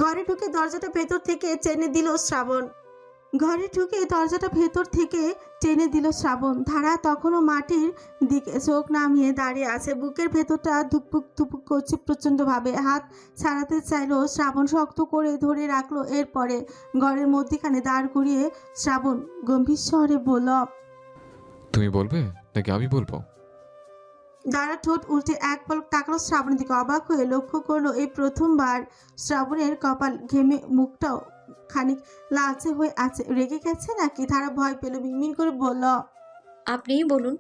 ঘরে ঢুকে দরজাটা ভেতর থেকে টেনে দিল শ্রাবণ। ঘরে ঢুকে দরজাটা ভেতর থেকে টেনে দিল শ্রাবণ। ধারা তখনও মাটির দিকে চোখ নামিয়ে দাঁড়িয়ে আছে। বুকের ভেতরটা ধুকপুক ধুপুক করছে প্রচণ্ডভাবে। হাত ছাড়াতে চাইলো শ্রাবণ, শক্ত করে ধরে রাখলো। এরপরে ঘরের মধ্যিখানে দাঁড় করিয়ে শ্রাবণ গম্ভীর স্বরে বলল, তুমি বলবে নাকি আমি বলবো? দাঁড়া ঠোঁট উল্টে এক পলক তাকালো শ্রাবণের দিকে। অবাক হয়ে লক্ষ্য করলো এই প্রথমবার শ্রাবণের কপাল ঘেমে মুখটাও খানিক লালচে হয়ে আছে। রেগে গেছে নাকি? ধারা ভয় পেল, মিনমিন করে বলল। আপনিই বলুন।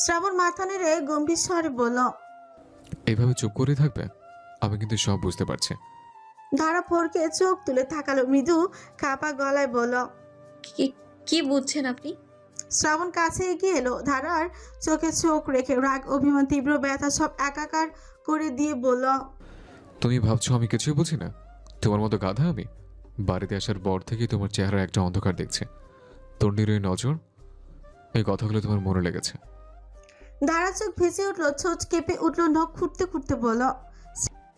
শ্রাবণ মাথা নেড়ে গম্ভীর স্বরে বলল। এইভাবে চুপ করে থাকবে? আমি কিন্তু সব বুঝতে পারছি। ধারা ফোরকে চোখ তুলে থাকালো, মৃদু কাপা গলায় বলল। কি কি বুঝছেন আপনি? শ্রাবণ কাছে এগিয়ে এলো। ধারার চোখে চোখ রেখে রাগ, অভিমান, তীব্র ব্যথা সব একাকার করে দিয়ে বলল। তুমি ভাবছো আমি কিছুই বুঝি না? তোমার মতো গাধা আমি? বাড়িতে আসার পর থেকেই তোমার চেহারা একটা অন্ধকার দেখছে। তন্ডির ওই নজর, এই কথাগুলো তোমার মনে লেগেছে। ধারা চোখ ভেসে উঠলো, ছোট কেঁপে উঠলো, নখ খুঁটতে খুঁটতে বলল।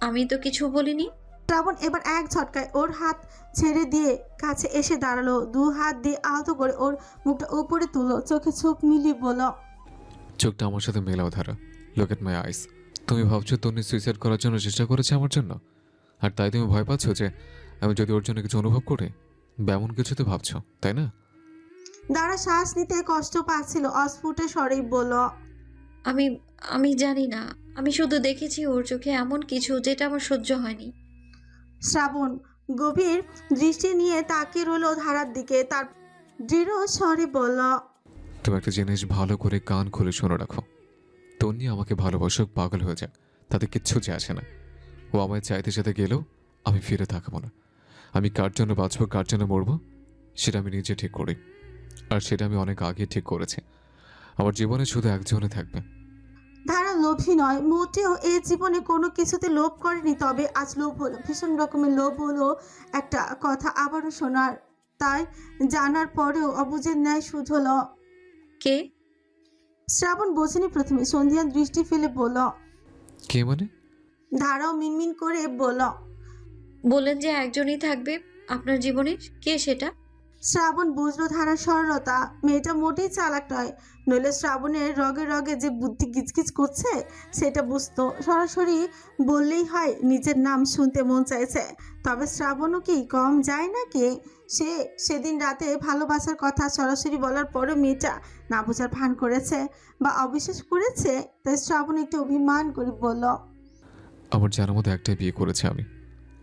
আমি তো কিছু বলিনি। শ্রাবণ এবার এক ঝটকায় ওর হাত ছেড়ে দিয়ে কাছে এসে দাঁড়ালো। দু হাত দিয়ে আলতো করে ওর মুখটা উপরে তুললো, চোখে চোখ মিলিয়ে বলল। চোখটা আমার সাথে মেলাও ধারা। লুক এট মাই আইস। তুমি ভাবছো তন্নি সুইসাইড করার জন্য চেষ্টা করেছে আমার জন্য, আর তাই তুমি ভয় পাচ্ছ যে আমি যদি ওর জন্য কিছু অনুভব করি? এমন কিছু তো ভাবছো, তাই না? দাঁড়া শ্বাস নিতে কষ্ট পাচ্ছিল, অস্ফুট স্বরেই বলল। আমি আমি জানি না। আমি শুধু দেখেছি ওর চোখে এমন কিছু যেটা আমার সহ্য হয়নি। শ্রাবণ গভীর দৃষ্টি নিয়ে তাকিয়ে রইল ধারার দিকে। তার দৃঢ় স্বরে বলল। তুমি একটা জিনিস ভালো করে কান খুলে শুনে রাখো। তন্নি আমাকে ভালোবাসুক, পাগল হয়ে যাক, তাতে কিচ্ছু যায় আসে না। ও আমায় চাইতে চাইতে গেলেও আমি ফিরে থাকবো না। আমি কার জন্য বাঁচবো, কার জন্য মরবো, সেটা আমি নিজে ঠিক করি। আর সেটা আমি অনেক আগে ঠিক করেছি। আমার জীবনে শুধু একজনে থাকবে। ধারা লোভী নয়, মোটেও এই জীবনে কোনো কিছুতে লোভ করেনি। তবে আজ লোভ হলো, ভীষণ রকমের লোভ হলো একটা কথা আবারও শোনার। তাই জানার পরেও অবুঝের ন্যায় শুধ হলো। কে? শ্রাবণ বোঝেনি প্রথমে, সন্ধিয়ান দৃষ্টি ফেলে বলল। কে মানে? ধারাও মিনমিন করে বলল। বললেন যে একজনই থাকবে আপনার জীবনে, কে সেটা? শ্রাবণ বুঝলো ধারার সরলতা। মেয়েটা মোটেই চালাক নয়, নইলে শ্রাবণের রগে রগে যে বুদ্ধি গিজগিজ করছে সেটা বুঝতো। সরাসরি বললেই হয় নিজের নাম শুনতে মন চাইছে। তবে শ্রাবণও কি কম যায় নাকি? সে সেদিন রাতে ভালোবাসার কথা সরাসরি বলার পরেও মেয়েটা না বোঝার ভান করেছে বা অবিশ্বাস করেছে। তাই শ্রাবণ একটু অভিমান করে বলল। আমার জানার মতো একটাই বিয়ে করেছে আমি,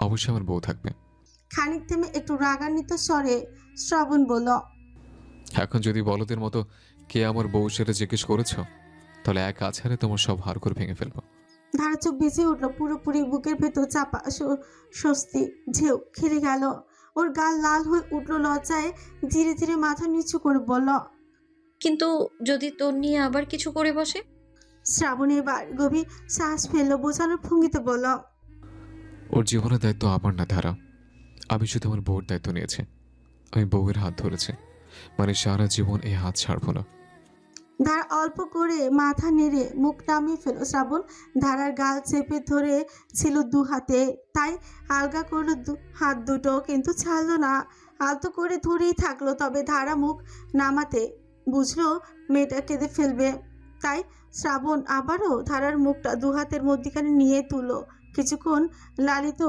অবশ্যই আমার বউ থাকবে। খানিক থেমে একটু রাগান্বিত স্বরে শ্রাবণ বলল। এখন যদি বলদের মতো কে আমার বউ সেটা জিজ্ঞেস করেছ, তাহলে এক আছাড়ে তোমার সব হাড় করে ভেঙে ফেলবো। ধারা চোখ ভিজে উঠল, পুরোপুরি বুকের ভেতর চাপা স্বস্তি ঢেউ খেলে গেল। ওর গাল লাল হয়ে উঠল লজ্জায়। ধীরে ধীরে মাথা নিচু করে বলল। কিন্তু যদি তোর নিয়ে আবার কিছু করে বসে? শ্রাবণ এবার গভীর শ্বাস ফেললো, বোঝানোর ভঙ্গিতে বলল। ওর জীবনের দায়িত্ব আমার না ধারা। আমি শুধু আমার বউর দায়িত্ব নিয়েছি। আমি বউয়ের হাত ধরেছি, মানে সারা জীবন এই হাত ছাড়বো না। ধারা অল্প করে মাথা নেড়ে মুখ নামিয়ে ফেলো। শ্রাবণ ধারার গাল চেপে ধরে ছিল দু হাতে, তাই আলগা করলো হাত দুটো, কিন্তু ছাড়লো না। আলতো করে ধরেই থাকলো। তবে ধারা মুখ নামাতে বুঝলো মেয়েটা কেঁদে ফেলবে। তাই শ্রাবণ আবারও ধারার মুখটা দু হাতের মধ্যিখানে নিয়ে তুলো। কিছুক্ষণ লালিত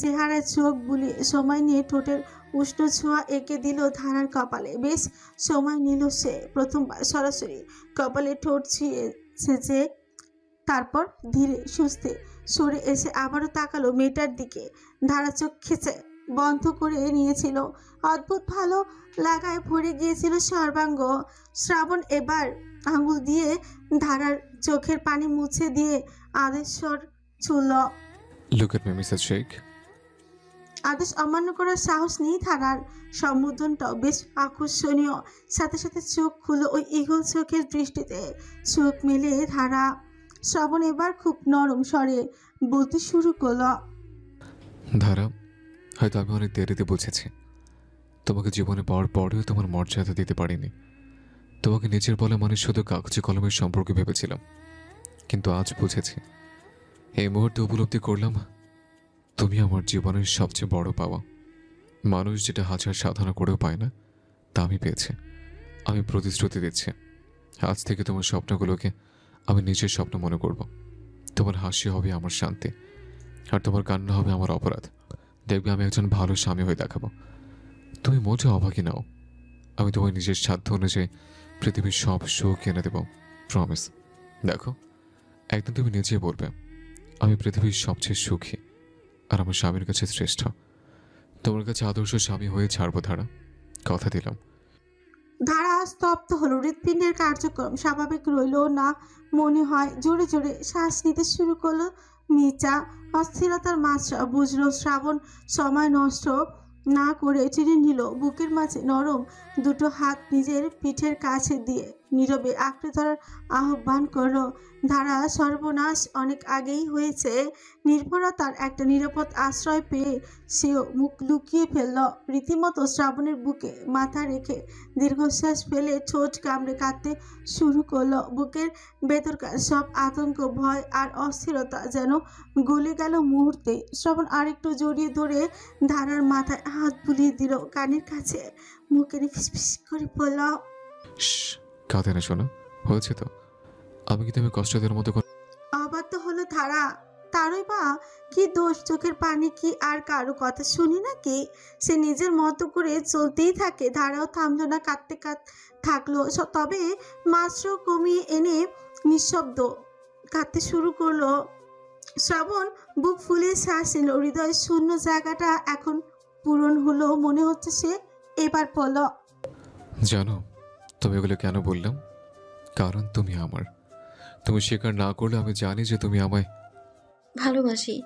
চেহারায় চোখ বুলিয়ে সময় নিয়ে ঠোঁটের উষ্ণ ছোঁয়া এঁকে দিল ধারার কপালে। বেশ সময় নিল সে। প্রথমবার সরাসরি কপালে ঠোঁট ছুঁয়েছে যে, তারপর ধীরে সুস্থে সরে এসে আবারও তাকালো মেয়েটার দিকে। ধারা চোখ খেচে বন্ধ করে নিয়েছিল। অদ্ভুত ভালো লাগায় ভরে গিয়েছিল সর্বাঙ্গ। শ্রাবণ এবার আঙুল দিয়ে ধারার চোখের পানি মুছে দিয়ে আদেশ্বর ছুঁল। Look at me Mrs Sheikh. আদেশ অমান্য করার সাহস নেই ধারার। সম্বোধনটাও বেশ আকর্ষণীয়। সাথে সাথে চোখ খুলো ওই ইগল চোখের দৃষ্টিতে। চোখ মেলে ধারা। শ্রাবণ এবার খুব নরম স্বরে বলতে শুরু করলো। ধারা, হয়তো আমি অনেক দেরিতে বুঝেছি। তোমাকে জীবনে পাওয়ার পরেও তোমার মর্যাদা দিতে পারিনি। তোমাকে নিজের বলে মানে শুধু কাগজে কলমের সম্পর্কে ভেবেছিলাম, কিন্তু আজ বুঝেছি, এই মুহূর্তে উপলব্ধি করলাম তুমি আমার জীবনের সবচেয়ে বড় পাওয়া। মানুষ যেটা হাজার সাধনা করেও পায় না, তা আমি পেয়েছি। আমি প্রতিশ্রুতি দিচ্ছি, আজ থেকে তোমার স্বপ্নগুলোকে আমি নিজের স্বপ্ন মনে করব। তোমার হাসি হবে আমার শান্তি, আর তোমার কান্না হবে আমার অপরাধ। দেখবে আমি একজন ভালো স্বামী হয়ে দেখাবো। তুমি মোটেও অবাকি নাও। আমি তোমার নিজের সাধ্য অনুযায়ী পৃথিবীর সব সুখ এনে দেব, প্রমিস। দেখো, একদিন তুমি নিজেই বলবে আমি পৃথিবীর সবচেয়ে সুখী আর আমার স্বামীর কাছে শ্রেষ্ঠ। তোমার কাছে আদর্শ স্বামী হয়ে ছাড়বো ধারা, কথা দিলাম। ধারা স্তব্ধ হলো। হৃৎপিণ্ডের কার্যক্রম স্বাভাবিক রইল না মনে হয়। জোরে জোরে শ্বাস নিতে শুরু করলো মির্জা। অস্থিরতার মাত্রা বুঝলো শ্রাবণ। সময় নষ্ট না করে টেনে নিল বুকের মাঝে নরম দুটো হাত নিজের পিঠের কাছে দিয়ে নীরবে আঁকড়ে ধরার আহ্বান করলো। ধারা সর্বনাশ অনেক আগেই হয়েছে। নির্ভরতার একটা নিরাপদ আশ্রয় পেয়ে সেও মুখ লুকিয়ে ফেলল। রীতিমতো শ্রাবণের বুকে মাথা রেখে দীর্ঘশ্বাস ফেলে ঠোঁট কামড়ে কাঁদতে শুরু করলো। বুকের ভেতরকার সব আতঙ্ক, ভয় আর অস্থিরতা যেন গলে গেল মুহূর্তে। শ্রাবণ আরেকটু জড়িয়ে ধরে ধারার মাথায় হাত বুলিয়ে দিল কানের কাছে। মুখে ফিসফিস করে বলল, কাঁদে না শোনা, হয়েছে তো। আমি কি তুমি কষ্ট দেওয়ার মতো অবাধ্য হলো ধারা। তারই বা কি দোষ? চোখের পানি কি আর কারো কথা শুনি নাকি? সে নিজের মতো করে চলতেই থাকে। ধারাও থামলো না, কাঁদতে থাকলো। তবে মাত্র কমিয়ে এনে নিঃশব্দ কাঁদতে শুরু করলো। শ্রাবণ বুক ফুলিয়ে শ্বাস নিল। হৃদয় শূন্য জায়গাটা এখন পূরণ হলো। মনে হচ্ছে সে এবার বলল, জানো তুমি এগুলো কেন বললাম? কারণ তুমি আমার। তুমি স্বীকার না করলে আমি জানি যে তুমি আমায় ভালোবাসি।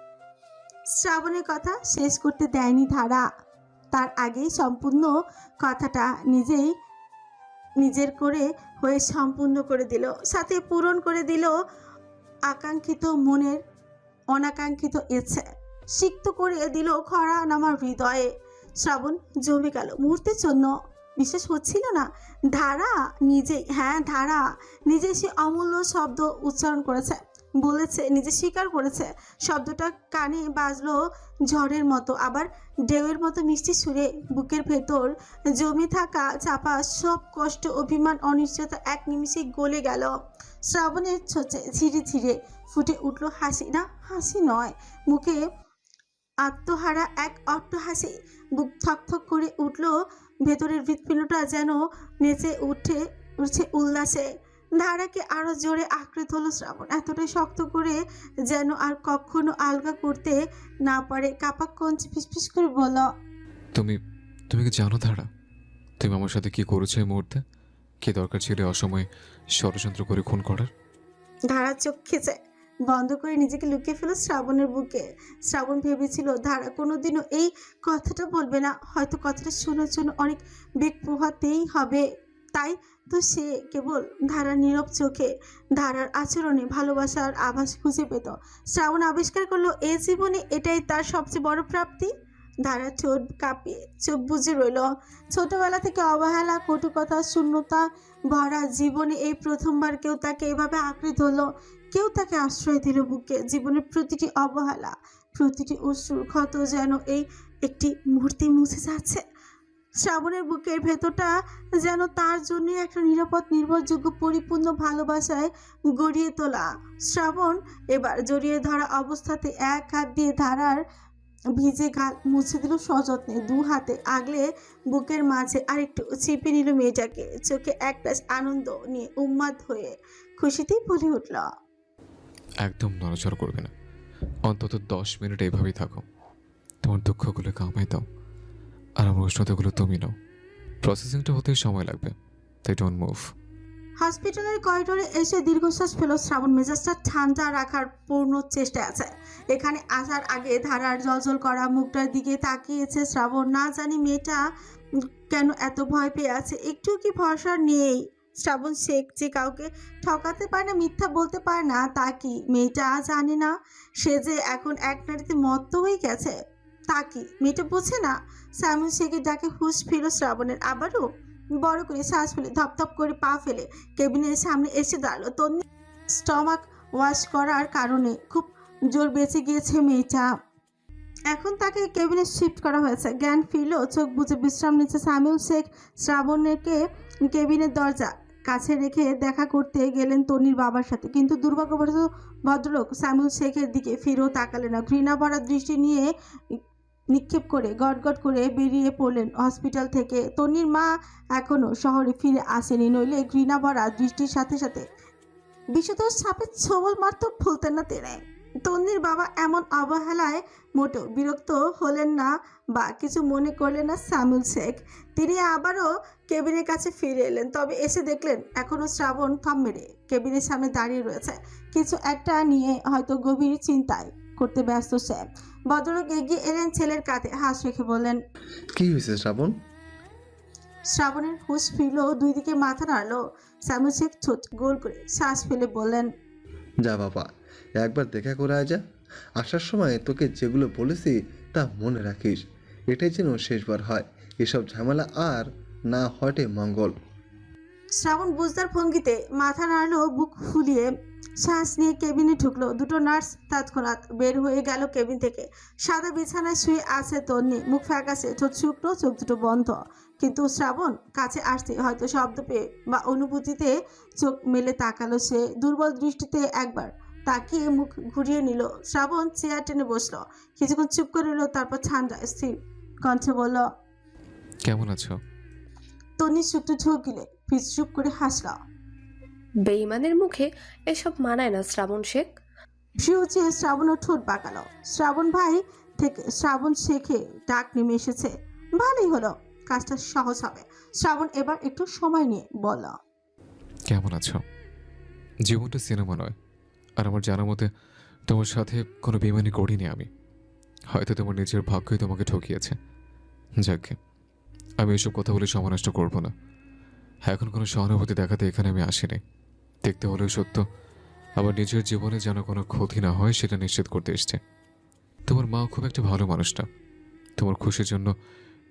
শ্রাবণের কথা শেষ করতে দেয়নি ধারা। তার আগেই সম্পূর্ণ কথাটা নিজের করে হয়ে সম্পূর্ণ করে দিল। সাথে পূরণ করে দিল আকাঙ্ক্ষিত মনের অনাকাঙ্ক্ষিত ইচ্ছে। সিক্ত করে দিল খরা নামার হৃদয়ে। শ্রাবণ জমে গেল মুহূর্তের জন্য। বিশ্বাস হচ্ছিল না। ধারা নিজেই, হ্যাঁ ধারা নিজে সে অমূল্য শব্দ উচ্চারণ করেছে, বলেছে, নিজে স্বীকার করেছে। শব্দটা কানে বাজলো ঝড়ের মতো, আবার ঢেউয়ের মতো মিষ্টি সুরে। বুকের ভেতর জমে থাকা চাপা সব কষ্ট, অভিমান, অনিশ্চয়তা এক নিমিষে গলে গেল। শ্রাবণের ছোচে ধীরে ধীরে ফুটে উঠল হাসি। না, হাসি নয়, মুখে আত্মহারা এক অট্টহাসি। বুক থকথক করে উঠল। ভেতরের হৃৎপিণ্ডটা যেন নেচে উঠছে উল্লাসে। ধারাকে আরো জোরে আঁকড়ে ধরল শ্রাবণ, এতটাই শক্ত করে যেন আর কখনো আলগা করতে না পারে। কাপা কঞ্চে ফিসফিস করে বলল, তুমি তুমি কি জানো ধারা, তুমি আমার সাথে কি করেছো এই মুহূর্তে? কি দরকার ছিল অসময়ে ষড়যন্ত্র করে খুন করার? ধারা চোখ খেচে বন্ধ করে নিজেকে লুকিয়ে ফেল শ্রাবণের বুকে। শ্রাবণ ভেবেছিল ধারা কোনোদিনও এই কথাটা বলবে না। হয়তো কথাটা শোনার জন্য অনেক বেগ পোহাতেই হবে। তাই তো সে কেবল ধারার নীরব চোখে, ধারার আচরণে ভালোবাসার আভাস খুঁজে পেত। শ্রাবণ আবিষ্কার করলো এ জীবনে এটাই তার সবচেয়ে বড় প্রাপ্তি। ধারা ঠোঁট কাঁপিয়ে চোখ বুজে রইল। ছোটবেলা থেকে অবহেলা, কটুকথা, শূন্যতা ভরা জীবনে এই প্রথমবার কেউ তাকে এভাবে আঁকড়ে ধরল। কেউ তাকে আশ্রয় দিল বুকে। জীবনের প্রতিটি অবহেলা, প্রতিটি অশ্রুর ক্ষত যেন এই একটি মুহূর্তে মুছে যাচ্ছে। শ্রাবণের বুকের ভেতরটা যেন তার জন্য একটা নিরাপদ, নির্ভরযোগ্য, পরিপূর্ণ ভালোবাসায় গড়িয়ে তোলা। শ্রাবণ এবার জড়িয়ে ধরা অবস্থাতে এক হাত দিয়ে ধারার ভিজে গাল মুছে দিল সযত্নে। দু হাতে আগলে বুকের মাঝে আরেকটু চিপে নিল মেয়েটাকে। চোখে একটা আনন্দ নিয়ে উন্মাদ হয়ে খুশিতেই বলে উঠল, একদম নড়াচড়া করবে না। অন্তত 10 মিনিট এইভাবেই থাকো। তোমার দুঃখগুলো কামাই দাও, আর আমার উষ্ণতাগুলো তুমি নাও। প্রসেসিংটা হতে সময় লাগবে, তাই ডোন্ট মুভ। হসপিটালের করিডোরে এসে দীর্ঘশ্বাস ফেল শ্রাবণ। মেজাজটা ঠান্ডা রাখার পূর্ণ চেষ্টা আছে। এখানে আসার আগে ধারার জলজল করা মুখটার দিকে তাকিয়েছে শ্রাবণ। না জানি মেয়েটা কেন এত ভয় পেয়ে আছে। একটু কি ভরসা নেই শ্রাবণ শেখ যে কাউকে ঠকাতে পারে না, মিথ্যা বলতে পারে না, তা কি মেয়েটা জানে না? সে যে এখন এক নারীতে মত্ত হয়ে গেছে, তা কি মেয়েটা বোঝে না? সাইমন শেখের ডাকে হুঁশ ফিরল শ্রাবণের। আবারও বড় করে শ্বাস ফেলে ধপধপ করে পা ফেলে কেবিনের সামনে এসে দাঁড়ালো। তন্নি স্টমাক ওয়াশ করার কারণে খুব জোর বেঁচে গিয়েছে মেয়েটা। এখন তাকে কেবিনে শিফট করা হয়েছে। জ্ঞান ফিরল, চোখ বুজে বিশ্রাম নিচ্ছে সামিউল শেখ। শ্রাবণকে কেবিনের দরজা কাছে রেখে দেখা করতে গেলেন তনির বাবার সাথে, কিন্তু দুর্ভাগ্যবশত ভদ্রলোক সামিউল শেখের দিকে ফিরেও তাকালেন না। ঘৃণা ভরা দৃষ্টি নিয়ে নিক্ষেপ করে গটগট করে বেরিয়ে পড়লেন হসপিটাল থেকে। তনির মা এখনো শহরে ফিরে আসেনি, নইলে ঘৃণা ভরা দৃষ্টির সাথে সাথে বিষধর সাপের ছোবল মারতে ভুলতেন না তিনি। তন্নির বাবা এমন অবহেলায় মোটেও বিরক্ত হলেন না বা কিছু মনে করলেন না সামিউল শেখ। তিনি আবারও কেবিনের কাছে ফিরে এলেন, তবে এসে দেখলেন এখনও শ্রাবণ থম মেরে কেবিনের সামনে দাঁড়িয়ে রয়েছে। কিছু একটা নিয়ে হয়তো গভীর চিন্তায় করতে ব্যস্ত সে। ভদ্রলোক এগিয়ে এলেন, ছেলের কাঁধে হাত রেখে বললেন, কি হয়েছে শ্রাবণ? শ্রাবণের হুঁশ ফিরল, দুই দিকে মাথা নাড়ল। সামিউল শেখ ঠোঁট গোল করে শ্বাস ফেলে বললেন, যা বাবা, একবার দেখা করে আয় যা। আসার সময় তোকে যেগুলো বলেছি তা মনে রাখিস। এটাই যেন শেষবার হয়, এসব ঝামেলা আর না হটে মঙ্গল। শ্রাবণ বুঝদার ভঙ্গিতে মাথা নাড়ল, বুক ফুলিয়ে শ্বাস নিয়ে কেবিনে ঢুকলো। দুটো নার্স তৎক্ষণাৎ বের হয়ে গেল কেবিন থেকে। সাদা বিছানায় শুয়ে আছে তন্নি, মুখ ফ্যাকাশে, ঠোঁট শুকনো, চোখ দুটো বন্ধ। কিন্তু শ্রাবণ কাছে আসতে হয়তো শব্দ পেয়ে বা অনুভূতিতে চোখ মেলে তাকালো সে। দুর্বল দৃষ্টিতে একবার তাকিয়ে মুখ ঘুরিয়ে নিল। শ্রাবণ চেয়ার টেনে বসলো, কিছুক্ষণ চুপ করে রইল, তারপর ঠান্ডা স্থির কণ্ঠে বলল, কেমন আছো? তন্নি শুকনো ঢোক গিলে ফিস চুপ করে হাসল। বেঈমানের মুখে এসব মানায় না শ্রাবণ শেখ। শিউচে শ্রাবণ ঠোঁট বাঁকালো। শ্রাবণ ভাই থেকে শ্রাবণ শেখে ডাক নেমে এসেছে, ভালোই হলো, কাজটা সহজ হবে। শ্রাবণ এবার একটু সময় নিয়ে বলল, কেমন আছো? জীবনটা সিনেমা নয়, আর আমার জানা মতে তোমার সাথে কোনো বেমানি করিনি আমি। হয়তো তোমার নিজের ভাগ্যই তোমাকে ঠকিয়েছে। যাকে আমি এসব কথা বলে সময় নষ্ট করবো না। এখন কোনো সহানুভূতি দেখাতে এখানে আমি আসিনি। দেখতে হলেও সত্য, আবার নিজের জীবনে যেন কোনো ক্ষতি না হয় সেটা নিশ্চিত করতে এসছে। তোমার মা খুব একটা ভালো মানুষ না। তোমার খুশির জন্য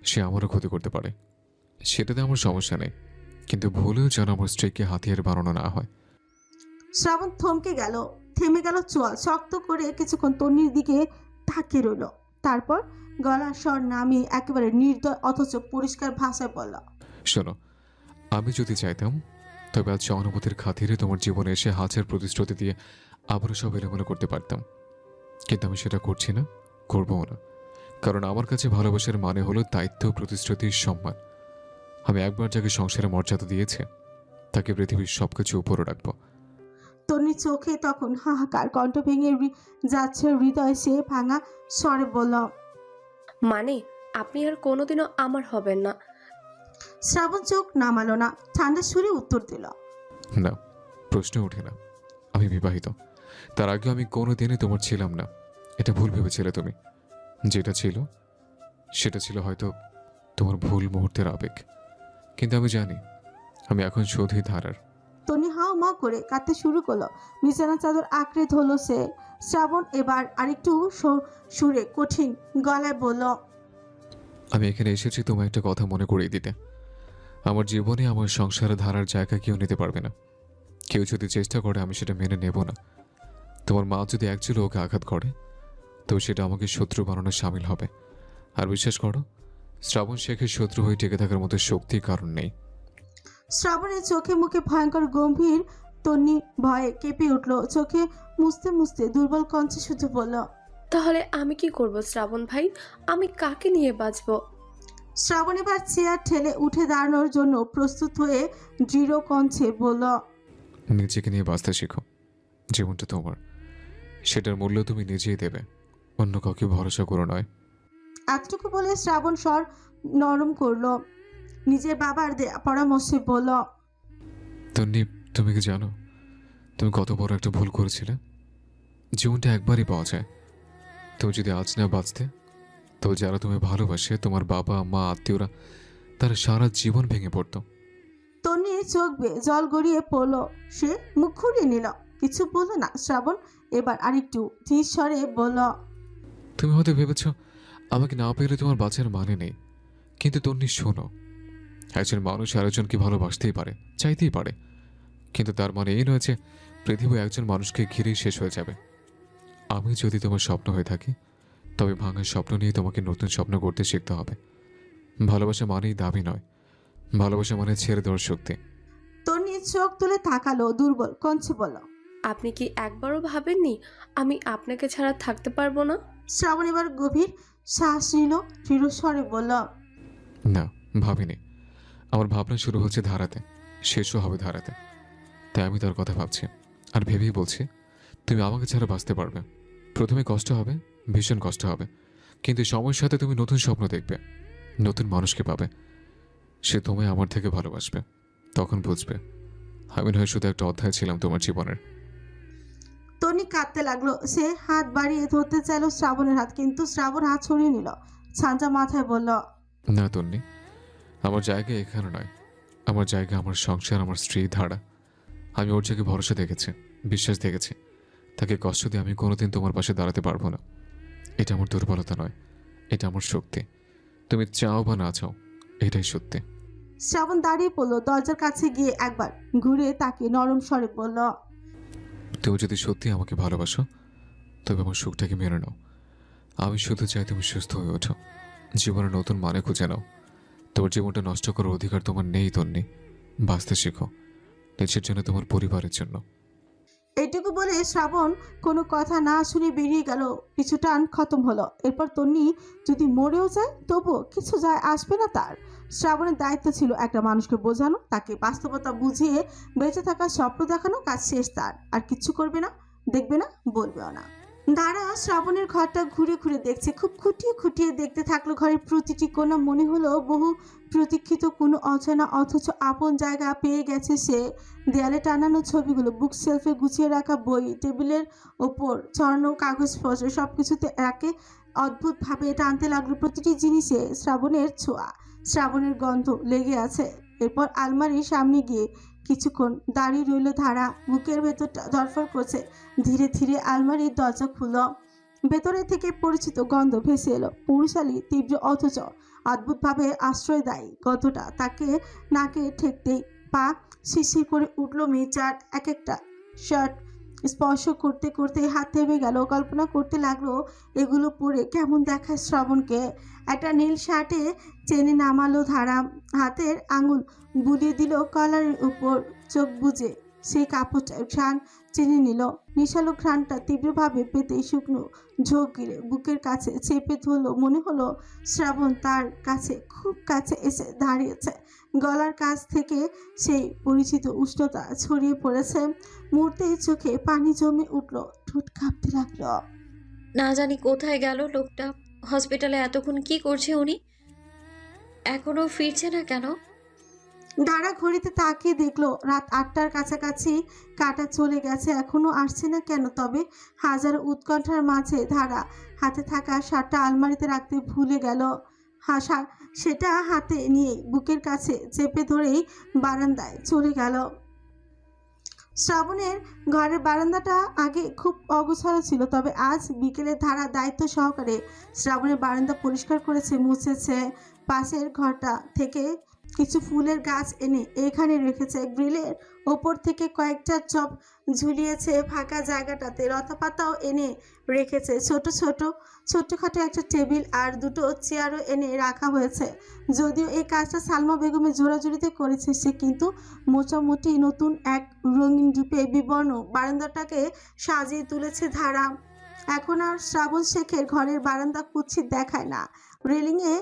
সে আমারও ক্ষতি করতে পারে, সেটাতে আমার সমস্যা নেই, কিন্তু ভুলেও যেন আমার স্ত্রীকে হাতিয়ার বানানো না হয়। শ্রাবণ থমকে গেল, থেমে গেল চোয়াল শক্ত করে, কিছুক্ষণ তন্নির দিকে তাকিয়ে রইল, তারপর গলার স্বর নামিয়ে একেবারে নির্দয় অথচ পরিষ্কার ভাষায় বলল, শোনো, আমি যদি চাইতাম তবে আজ সহানুভূতির খাতিরে তোমার জীবনে এসে হাজার প্রতিশ্রুতি দিয়ে আবারও সব এলোমেলো করতে পারতাম, কিন্তু আমি সেটা করছি না, করবও না। কারণ আমার কাছে ভালোবাসার মানে হলো দায়িত্ব, প্রতিশ্রুতির সম্মান। আমি একবার যাকে সংসারে মর্যাদা দিয়েছে তাকে পৃথিবীর সবকিছু উপরে রাখবো। তন্নির চোখে তখন হাহাকার, কণ্ঠ ভেঙে যাচ্ছে হৃদয়। সে ভাঙা স্বরে বলল, মানে আপনি আর কোনোদিনও আমার হবেন না। শ্রাবণ চোখ নামালো না, ঠান্ডা সুরে উত্তর দিল, না, প্রশ্ন ওঠে না। আমি বিবাহিত, তার আগে আমি কোনো দিনই তোমার ছিলাম না। এটা ভুল ভেবেছিলে তুমি। যেটা ছিল সেটা ছিল হয়তো তোমার ভুল মুহূর্তের আবেগ, কিন্তু আমি জানি আমি এখন শোধই ধারার। তনি হাও মাও করে কাঁদতে শুরু করলো। বিছানা চাদর আঁকড়ে ধরল সে। শ্রাবণ এবার আরেকটু সুরে কঠিন গলায় বলল, আমি এখানে এসেছি তোমার একটা কথা মনে করিয়ে দিতে। আমার জীবনে আমার সংসারে ধারার জায়গা কেউ নিতে পারবে না। কেউ যদি চেষ্টা করে আমি সেটা মেনে নেব না। তোমার মা যদি একচুয়ালি ওকে আঘাত করে তো সেটা আমাকে শত্রু বানানোর সামিল হবে। আর বিশ্বাস করো, শ্রাবণ শেখের শত্রু হয়ে টিকে থাকার মতো শক্তি কারণ নেই। শ্রাবণের চোখে মুখে ভয়ঙ্কর গম্ভীর। তন্নি ভয়ে কেঁপে উঠল, চোখে মুছতে মুছতে দুর্বল কণ্ঠে শুধু বলল, তাহলে আমি কি করব শ্রাবণ ভাই? আমি কাকে নিয়ে বাঁচবো? শ্রাবণ এবার চেয়ার ঠেলে উঠে দাঁড়ানোর জন্য প্রস্তুত হয়ে দৃঢ় কণ্ঠে বলল, নিজেকে নিয়ে বাঁচতে শেখো। জীবনটা তোমার, সেটার মূল্য তুমি নিজেই দেবে, অন্য কাউকে ভরসা করো নয়। এতটুকু বলে শ্রাবণ স্বর নরম করলো, নিজের বাবার দেয়া পরামর্শে বলল, তন্নি, তুমি কি জানো তুমি কত বড় একটা ভুল করেছিলে? জীবনটা একবারই পাওয়া যায়। তুমি যদি আজ না বাঁচতে তো যারা তুমি ভালোবাসে, তোমার বাবা মা আত্মীয়রা, তারা সারা জীবন ভেঙে পড়তো। তন্নির চোখ বেয়ে জল গড়িয়ে পড়ল। সে মুখ ঘুরিয়ে নিল, কিছু বলল না। শ্রাবণ এবার আরেকটু ধীর স্বরে বলল, তুমি হয়তো ভেবেছ আমাকে না পেলে তোমার বাঁচার মানে নেই, কিন্তু তন্নি শোনো, একজন মানুষ আরেকজনকে ভালোবাসতেই পারে, চাইতেই পারে, কিন্তু তার মানে এই নয় যে পৃথিবী একজন মানুষকে ঘিরেই শেষ হয়ে যাবে। আমি যদি তোমার স্বপ্ন হয়ে থাকি তবে ভাঙা স্বপ্ন নিয়ে তোমাকে নতুন স্বপ্ন করতে শিখতে হবে। ভালোবাসা মানেই দাবি নয়, ভালোবাসা মানে ছেড়ে দেওয়ার শক্তি। তন্নি চোখ তুলে তাকালো, দুর্বল কঞ্চে বলল। আপনি কি একবারও ভাবেননি আমি আপনাকে ছাড়া থাকতে পারবো না? শ্রাবণ এবার গভীর শ্বাস নিল, দৃঢ় স্বরে বলল। না, ভাবিনি। আমার ভাবনা শুরু হচ্ছে ধারাতে, শেষও হবে ধারাতে। তাই আমি তার কথা ভাবছি, আর ভেবেই বলছি তুমি আমাকে ছাড়া বাঁচতে পারবে। প্রথমে কষ্ট হবে, ভীষণ কষ্ট হবে, কিন্তু সময়ের সাথে তুমি নতুন স্বপ্ন দেখবে, নতুন মানুষকে পাবে। সে তোমায় আমার থেকে ভালোবাসবে। তখন বুঝবে আমি নয় শুধু একটা অধ্যায় ছিলাম তোমার জীবনের। তনি কাঁদতে লাগলো। সে হাত বাড়িয়ে ধরতে চাইলো শ্রাবণের হাত, কিন্তু শ্রাবণ হাত ছড়িয়ে নিল। ছাঁচা মাথায় বলল। না তন্নি, আমার জায়গা এখানে নয়। আমার জায়গা আমার সংসার, আমার স্ত্রী ধারা। আমি ওর জায়গায় ভরসা দেখেছি, বিশ্বাস দেখেছি। তাকে কষ্ট দিয়ে আমি কোনোদিন তোমার পাশে দাঁড়াতে পারবো না। এটা আমার দুর্বলতা নয়, এটা আমার শক্তি। তুমি চাও বা না চাও, এটাই সত্যি। শ্রাবণ দাঁড়িয়ে পড়লো, দরজার কাছে গিয়ে একবার ঘুরে তাকে নরম স্বরে বলল। তুমি যদি সত্যি আমাকে ভালোবাসো, তবে আমার সুখটাকে মেনে নাও। আমি শুধু চাই তুমি সুস্থ হয়ে ওঠো, জীবনে নতুন মানে খুঁজে নাও। তোমার জীবনটা নষ্ট করার অধিকার তোমার নেই তন্নি। বাঁচতে শেখো, নিজের জন্য, তোমার পরিবারের জন্য। এইটুকু বলে শ্রাবণ কোনো কথা না শুনে বেরিয়ে গেল। পিছু টান খতম হলো। এরপর তন্নি যদি মরেও যায় তবুও কিছু যায় আসবে না তার। শ্রাবণের দায়িত্ব ছিল একটা মানুষকে বোঝানো, তাকে বাস্তবতা বুঝিয়ে বেঁচে থাকার স্বপ্ন দেখানো। কাজ শেষ তার। আর কিচ্ছু করবে না, দেখবে না, বলবেও না। দাঁড়া শ্রাবণের ঘরটা ঘুরে ঘুরে দেখছে, খুব খুঁটিয়ে খুঁটিয়ে দেখতে থাকলো ঘরের প্রতিটি কোণা। মনে হলো বহু প্রতীক্ষিত কোনো অচেনা অথচ আপন জায়গা পেয়ে গেছে সে। দেয়ালে টানানো ছবিগুলো, বুক সেলফে গুছিয়ে রাখা বই, টেবিলের ওপর ছড়ানো কাগজপত্র, সব কিছুতে একে অদ্ভুতভাবে টানতে লাগলো প্রতিটি জিনিসে শ্রাবণের ছোঁয়া, শ্রাবণের গন্ধ লেগে আছে। এরপর আলমারির সামনে গিয়ে কিছুক্ষণ দাঁড়িয়ে রইল ধারা। বুকের ভেতরটা ধরফর করছে। ধীরে ধীরে আলমারির দরজা খুলল। ভেতরে থেকে পরিচিত গন্ধ ভেসে এলো, পুরুষালী, তীব্র অথচ অদ্ভুতভাবে আশ্রয়দায়ী গন্ধটা তাকে নাকে ঠেকতেই পা শিরশির করে উঠল। মেয়েটার এক একটা শার্ট স্পর্শ করতে করতে হাত থেমে গেল। কল্পনা করতে লাগলো এগুলো পরে কেমন দেখায় শ্রাবণকে। একটা নীল শার্টে চেনে নামালো ধারা, হাতের আঙুল বুলিয়ে দিল কলারের উপর। চোখ বুজে সেই কাপড়টার ঘ্রাণ চিনে নিল। নিশালো ঘ্রাণটা তীব্রভাবে পেতে শুকনো ঝোঁক গিলে বুকের কাছে চেপে ধরলো। মনে হলো শ্রাবণ তার কাছে, খুব কাছে এসে দাঁড়িয়েছে। গলার কাছ থেকে সেই পরিচিত উষ্ণতা ছড়িয়ে পড়েছে। মুহূর্তেই চোখে পানি জমে উঠল, ঠোঁট কাঁপতে লাগলো। না জানি কোথায় গেল লোকটা। হসপিটালে এতক্ষণ কি করছে উনি? এখনো ফিরছে না কেন? দাঁড়া ঘড়িতে তাকিয়ে দেখলো রাত 8টার কাছাকাছি কাটা চলে গেছে, এখনো আসছে না কেন। তবে হাজারো উৎকণ্ঠার মাঝে ধারা হাতে থাকা শার্টটা আলমারিতে রাখতে ভুলে গেল। সেটা হাতে নিয়েই বুকের কাছে চেপে ধরেই বারান্দায় চলে গেল। শ্রাবণের ঘরের বারান্দাটা আগে খুব অগোছালো ছিল, তবে আজ বিকেলে ধারা দায়িত্ব সহকারে শ্রাবণের বারান্দা পরিষ্কার করেছে, মুছেছে। পাশের ঘরটা থেকে কিছু ফুলের গাছ এনে এখানে রেখেছে। গ্রিলের ওপর থেকে কয়েকটা চপ ঝুলিয়েছে ফাঁকা জায়গাটাতে। লতাপাতাও এনে রেখেছে। ছোট্টখাটো একটা টেবিল আর দুটো চেয়ারও এনে রাখা হয়েছে। যদিও এই কাজটা সালমা বেগমের জোরাজুরিতে করেছে সে, কিন্তু মোটামুটি নতুন এক রঙিন রূপে বিবর্ণ বারান্দাটাকে সাজিয়ে তুলেছে ধারা। এখন আর শ্রাবণ শেখের ঘরের বারান্দা কুৎসিত দেখায় না। রেলিংয়ে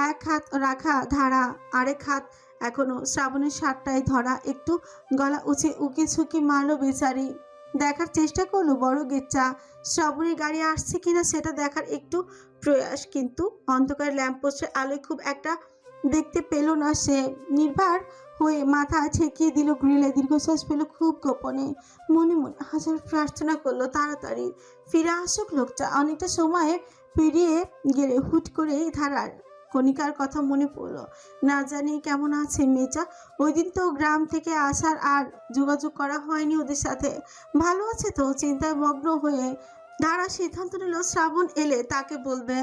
এক হাত রাখা ধারা, আরেক হাত এখনো শ্রাবণের শার্টটায় ধরা। একটু গলা উঁচে উকি ঝুঁকি মারলো বেচারি। দেখার চেষ্টা করলো বড় গেটটা, শ্রাবণের গাড়ি আসছে কিনা সেটা দেখার একটু প্রয়াস, কিন্তু অন্ধকার ল্যাম্পপোস্টের আলোয় খুব একটা দেখতে পেল না সে। নির্বাক হয়ে মাথা ঠেকিয়ে দিল গ্রিলে। দীর্ঘশ্বাস পেল খুব গোপনে। মনে মনে হাজার প্রার্থনা করলো তাড়াতাড়ি ফিরে আসুক লোকটা। অনেকটা সময় পেরিয়ে গেলে হুট করেই ধারার কণিকার কথা মনে পড়লো। না জানি কেমন আছে মেয়েটা। ওই দিন তো গ্রাম থেকে আসার আর যোগাযোগ করা হয়নি ওদের সাথে। ভালো আছে তো? চিন্তায় মগ্ন হয়ে ধারা সিদ্ধান্ত নিল শ্রাবণ এলে তাকে বলবে।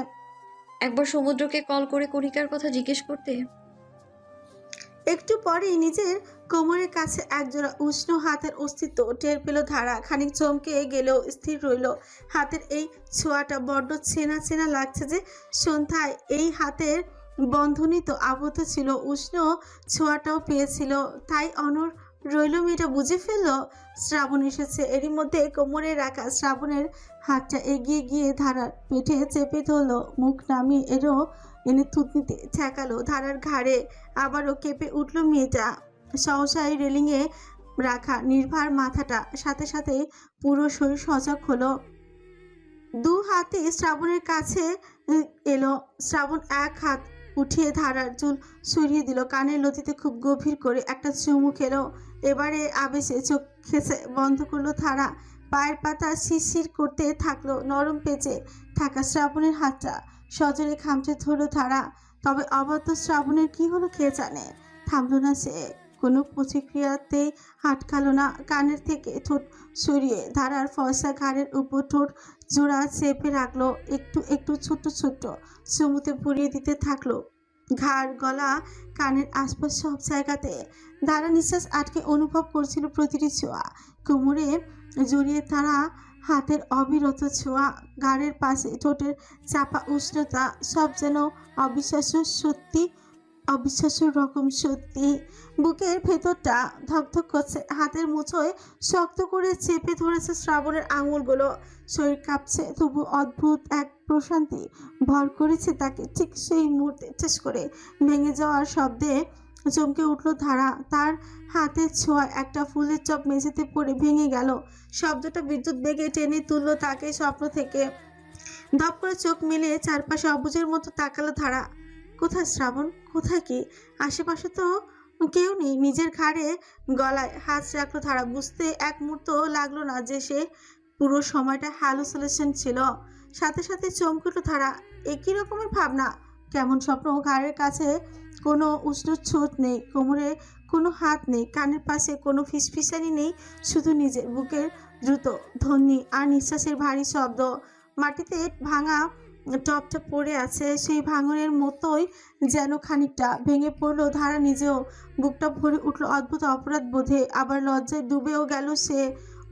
একবার সমুদ্রকে কল করে কণিকার কথা জিজ্ঞেস করতে। একটু পরেই নিজের কোমরের কাছে একজোড়া উষ্ণ হাতের অস্তিত্ব টের পেল ধারা। খানিক চমকে গেলেও স্থির রইল। হাতের এই ছোঁয়াটা বড্ড চেনা চেনা লাগছে যে। সন্ধ্যায় এই হাতের বন্ধনী তো আবদ্ধ ছিল, উষ্ণ ছোঁয়াটাও পেয়েছিল, তাই অনড় রইল মেয়েটা। বুঝে ফেলল শ্রাবণ এসেছে। এরই মধ্যে কোমরে রাখা শ্রাবণের হাতটা এগিয়ে গিয়ে ধারার পেটে চেপে ধরলো, মুখ নামিয়ে এনে থুতনিতে ঠেকালো ধারার ঘাড়ে। আবারও কেঁপে উঠল মেয়েটা। সহসাই রেলিংয়ে রাখা নির্ভার মাথাটা সাথে সাথে পুরো শরীর সজাগ হলো। দু হাতে শ্রাবণের কাছে এলো। শ্রাবণ এক হাত উঠিয়ে ধারার চুল সরিয়ে দিল, কানের লতিতে খুব গভীর করে একটা চুমু খেলো। এবারে আবেশে চোখ খেসে বন্ধ করলো ধারা। পায়ের পাতা শিরশির করতে থাকলো। নরম পেঁচে থাকা শ্রাবণের হাতটা সজোরে খামচে ধরলো ধারা। তবে অবাধ্য শ্রাবণের কি হলো কে জানে। থামলো না সে, কোনো প্রতিক্রিয়াতেই আটকালো না। কানের থেকে ঠোঁট সরিয়ে ধারার ফর্সা ঘাড়ের উপর ঠোঁট জোড়া চেপে রাখলো। একটু একটু ছোট্ট ছোট্ট চুমুতে ভরিয়ে দিতে থাকলো ঘাড়, গলা, কানের আশপাশ সব জায়গাতে। ধারা নিঃশ্বাস আটকে অনুভব করছিল প্রতিটি ছোঁয়া। কোমরে জড়িয়ে তারা হাতের অবিরত ছোঁয়া, ঘাড়ের পাশে ঠোঁটের চাপা উষ্ণতা, সব যেন অবিশ্বাস্য সত্যি, অবিশ্বাস্য রকম সত্যি। বুকের ভেতরটা ধকধক করছে। হাতের মুঠোয় শক্ত করে চেপে ধরেছে শ্রাবণের আঙুলগুলো। শরীর কাঁপছে, তবু অদ্ভুত এক প্রশান্তি ভর করেছে তাকে। ঠিক সেই মুহূর্তে ঠেস করে ভেঙে যাওয়ার শব্দে চমকে উঠল ধারা। তার হাতের ছোঁয়ায় একটা ফুলের চপ মেঝেতে পড়ে ভেঙে গেল। শব্দটা বিদ্যুৎ বেগে টেনে তুললো তাকে স্বপ্ন থেকে। ধপ করে চোখ মিলিয়ে চারপাশে অবুঝের মতো তাকালো ধারা। কোথায় শ্রাবণ, কোথায় কি? আশেপাশে তো কেউ নেই। নিজের ঘাড়ে গলায় হাত রাখলো ধারা। বুঝতে এক মুহূর্ত লাগলো না যে সে পুরো সময়টা হ্যালুসিনেশন ছিল। সাথে সাথে চমকে উঠল ধারা। একই রকমের ভাবনা, কেমন স্বপ্ন। ঘাড়ের কাছে কোনো উষ্ণ ছোট নেই, কোমরে কোনো হাত নেই, কানের পাশে কোনো ফিসফিসানি নেই, শুধু নিজের বুকের দ্রুত ধ্বনি আর নিঃশ্বাসের ভারী শব্দ। মাটিতে ভাঙা টপটা পড়ে আছে, সেই ভাঙনের মতোই যেন খানিকটা ভেঙে পড়লো ধারা নিজেও। বুকটা ভরে উঠল অদ্ভুত অপরাধ বোধে, আবার লজ্জায় ডুবেও গেল সে।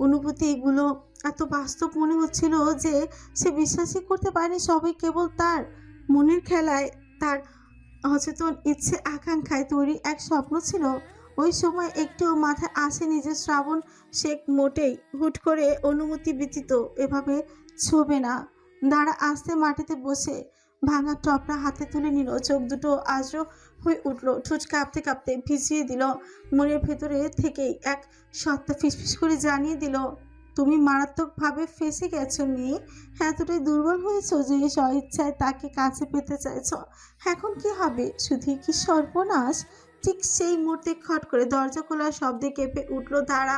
অনুভূতিগুলো এত বাস্তব মনে হচ্ছিল যে সে বিশ্বাসই করতে পারেনি সবই কেবল তার মনের খেলায়, তার অচেতন ইচ্ছে আকাঙ্ক্ষায় তৈরি এক স্বপ্ন ছিল। ওই সময় একটুও মাথায় আসেনি যে শ্রাবণ শেখ মোটেই হুট করে অনুমতি ব্যতীত এভাবে ছোবে না। দাঁড়া আস্তে মাটিতে বসে ভাঙা টপটা হাতে তুলে নিল। চোখ দুটো আজও হয়ে উঠল, ঠোঁট কাঁপতে কাঁপতে ভিজিয়ে দিল। মনের ভেতরে থেকেই এক সত্তা ফিসফিস করে জানিয়ে দিল, তুমি মারাত্মকভাবে ফেঁসে গেছো মেয়ে। এতটাই দুর্বল হয়েছো যে স্বইচ্ছায় তাকে কাছে পেতে চাইছো। এখন কি হবে? শুধুই কি সর্বনাশ? ঠিক সেই মুহূর্তে খট করে দরজা খোলার শব্দে কেঁপে উঠল ধারা।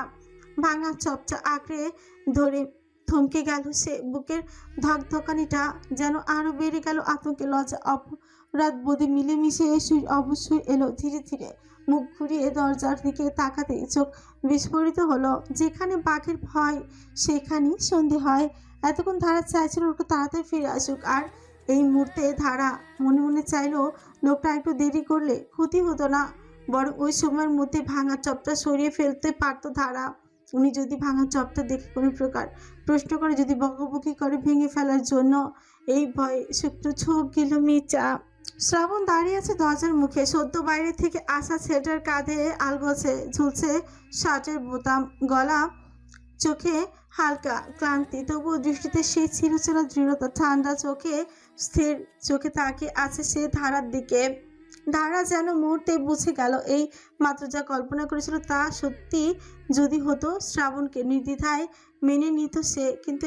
ভাঙা চপটা আঁকড়ে ধরে থমকে গেল সে। বুকের ধকধকানিটা যেন আরো বেড়ে গেল। আতঙ্কে, লজ্জা, অপরাধ বোধে মিলেমিশে অবশ্যই এলো ধীরে ধীরে। মুখ ঘুরিয়ে দরজার দিকে তাকাতেই চোখ বিস্ফোরিত হলো। যেখানে বাঘের ভয় সেখানেই সন্ধে হয়। এতক্ষণ ধারা চাইছিল ওকে তাড়াতাড়ি ফিরে আসুক, আর এই মুহূর্তে ধারা মনে মনে চাইলো লোকটা একটু দেরি করলে ক্ষতি হতো না, বরং ওই সময়ের মধ্যে ভাঙা চপটা সরিয়ে ফেলতে পারতো ধারা। উনি যদি ভাঙা চপটা দেখে কোনো প্রকার প্রশ্ন করে, যদি বকাবকি করে ভেঙে ফেলার জন্য, এই ভয়ে শুকনো চোখ গেল মেয়েটা। শ্রাবণ দাঁড়িয়ে আছে দরজার মুখে। সদ্য বাইরে থেকে আসা ছেলেটার কাঁধে আলগোছে ঝুলছে শার্টের বোতাম, গলা, চোখে হালকা ক্লান্তি, তবুও দৃষ্টিতে সেই চিরচেনা দৃঢ়তা। ঠান্ডা চোখে, স্থির চোখে তাকিয়ে আছে সে ধারার দিকে। ধারা যেন মুহূর্তে বুঝে গেল এই মাত্র যা কল্পনা করেছিল তা সত্যি যদি হতো, শ্রাবণকে নির্দ্বিধায় মেনে নিত সে। কিন্তু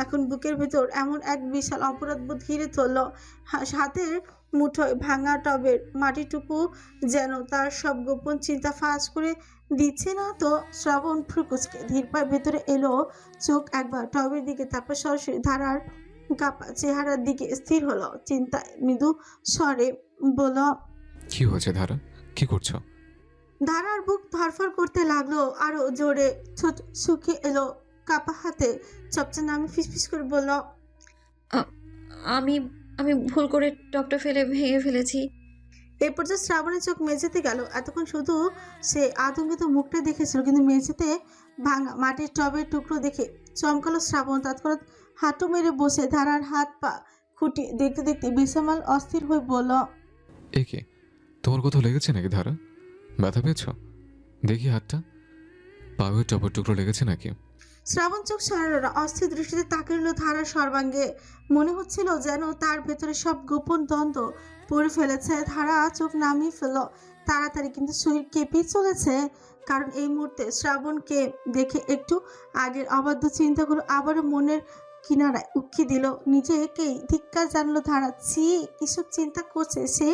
এখন বুকের ভেতর এমন এক বিশাল অপরাধবোধ ঘিরে ধরল। হাতের মুঠোয় ভাঙা টবের মাটিটুকু যেন তার সব গোপন চিন্তা ফাঁস করে দিচ্ছে না তো। শ্রাবণ ফ্রুকুচকে ধীর পায়ে ভেতরে এলো। চোখ একবার টবের দিকে, তারপর সরাসরি ধারার কাপা চেহারার দিকে স্থির হলো। চিন্তায় মৃদু স্বরে বলল, কি হয়েছে ধারা, কি করছো? ধারার বুক ধরফর করতে লাগলো আরো জোরে। ঠোঁট শুকিয়ে এলো। কাপা হাতে চপচা নামে ফিসফিস করে বলল, আমি আমি ভুল করে টপটা ফেলে ভেঙে ফেলেছি। এরপর যে শ্রাবণের চোখ মেঝেতে গেল। এতক্ষণ শুধু সে আতঙ্কিত মুখটা দেখেছিল, কিন্তু মেঝেতে ভাঙা মাটির টবের টুকরো দেখে চমকালো শ্রাবণ। তৎক্ষণাৎ হাঁটু মেরে বসে ধারার হাত পা খুঁটি দেখতে দেখতে বিশামাল অস্থির হয়ে বলল, এ কি, তোমার কোথাও লেগেছে নাকি ধারা? ব্যথা পেয়েছ? দেখি হাতটা। পায়ে টপর টুকরো লেগেছে নাকি? শ্রাবণ চোখ সরালো না, অস্থির দৃষ্টিতে তাকিয়ে ধারার সর্বাঙ্গে। মনে হচ্ছিল যেন তার ভেতরে সব গোপন দ্বন্দ্ব পড়ে ফেলেছে। ধারা চোখ নামিয়ে ফেলল তাড়াতাড়ি, কিন্তু শরীর কেঁপেই চলেছে। কারণ এই মুহূর্তে শ্রাবণকে দেখে একটু আগের অবাধ্য চিন্তাগুলো আবারও মনের কিনারায় উকি দিল। নিজেকেই ধিক্কার জানলো ধারা। ছি, কিসব চিন্তা করছে সে?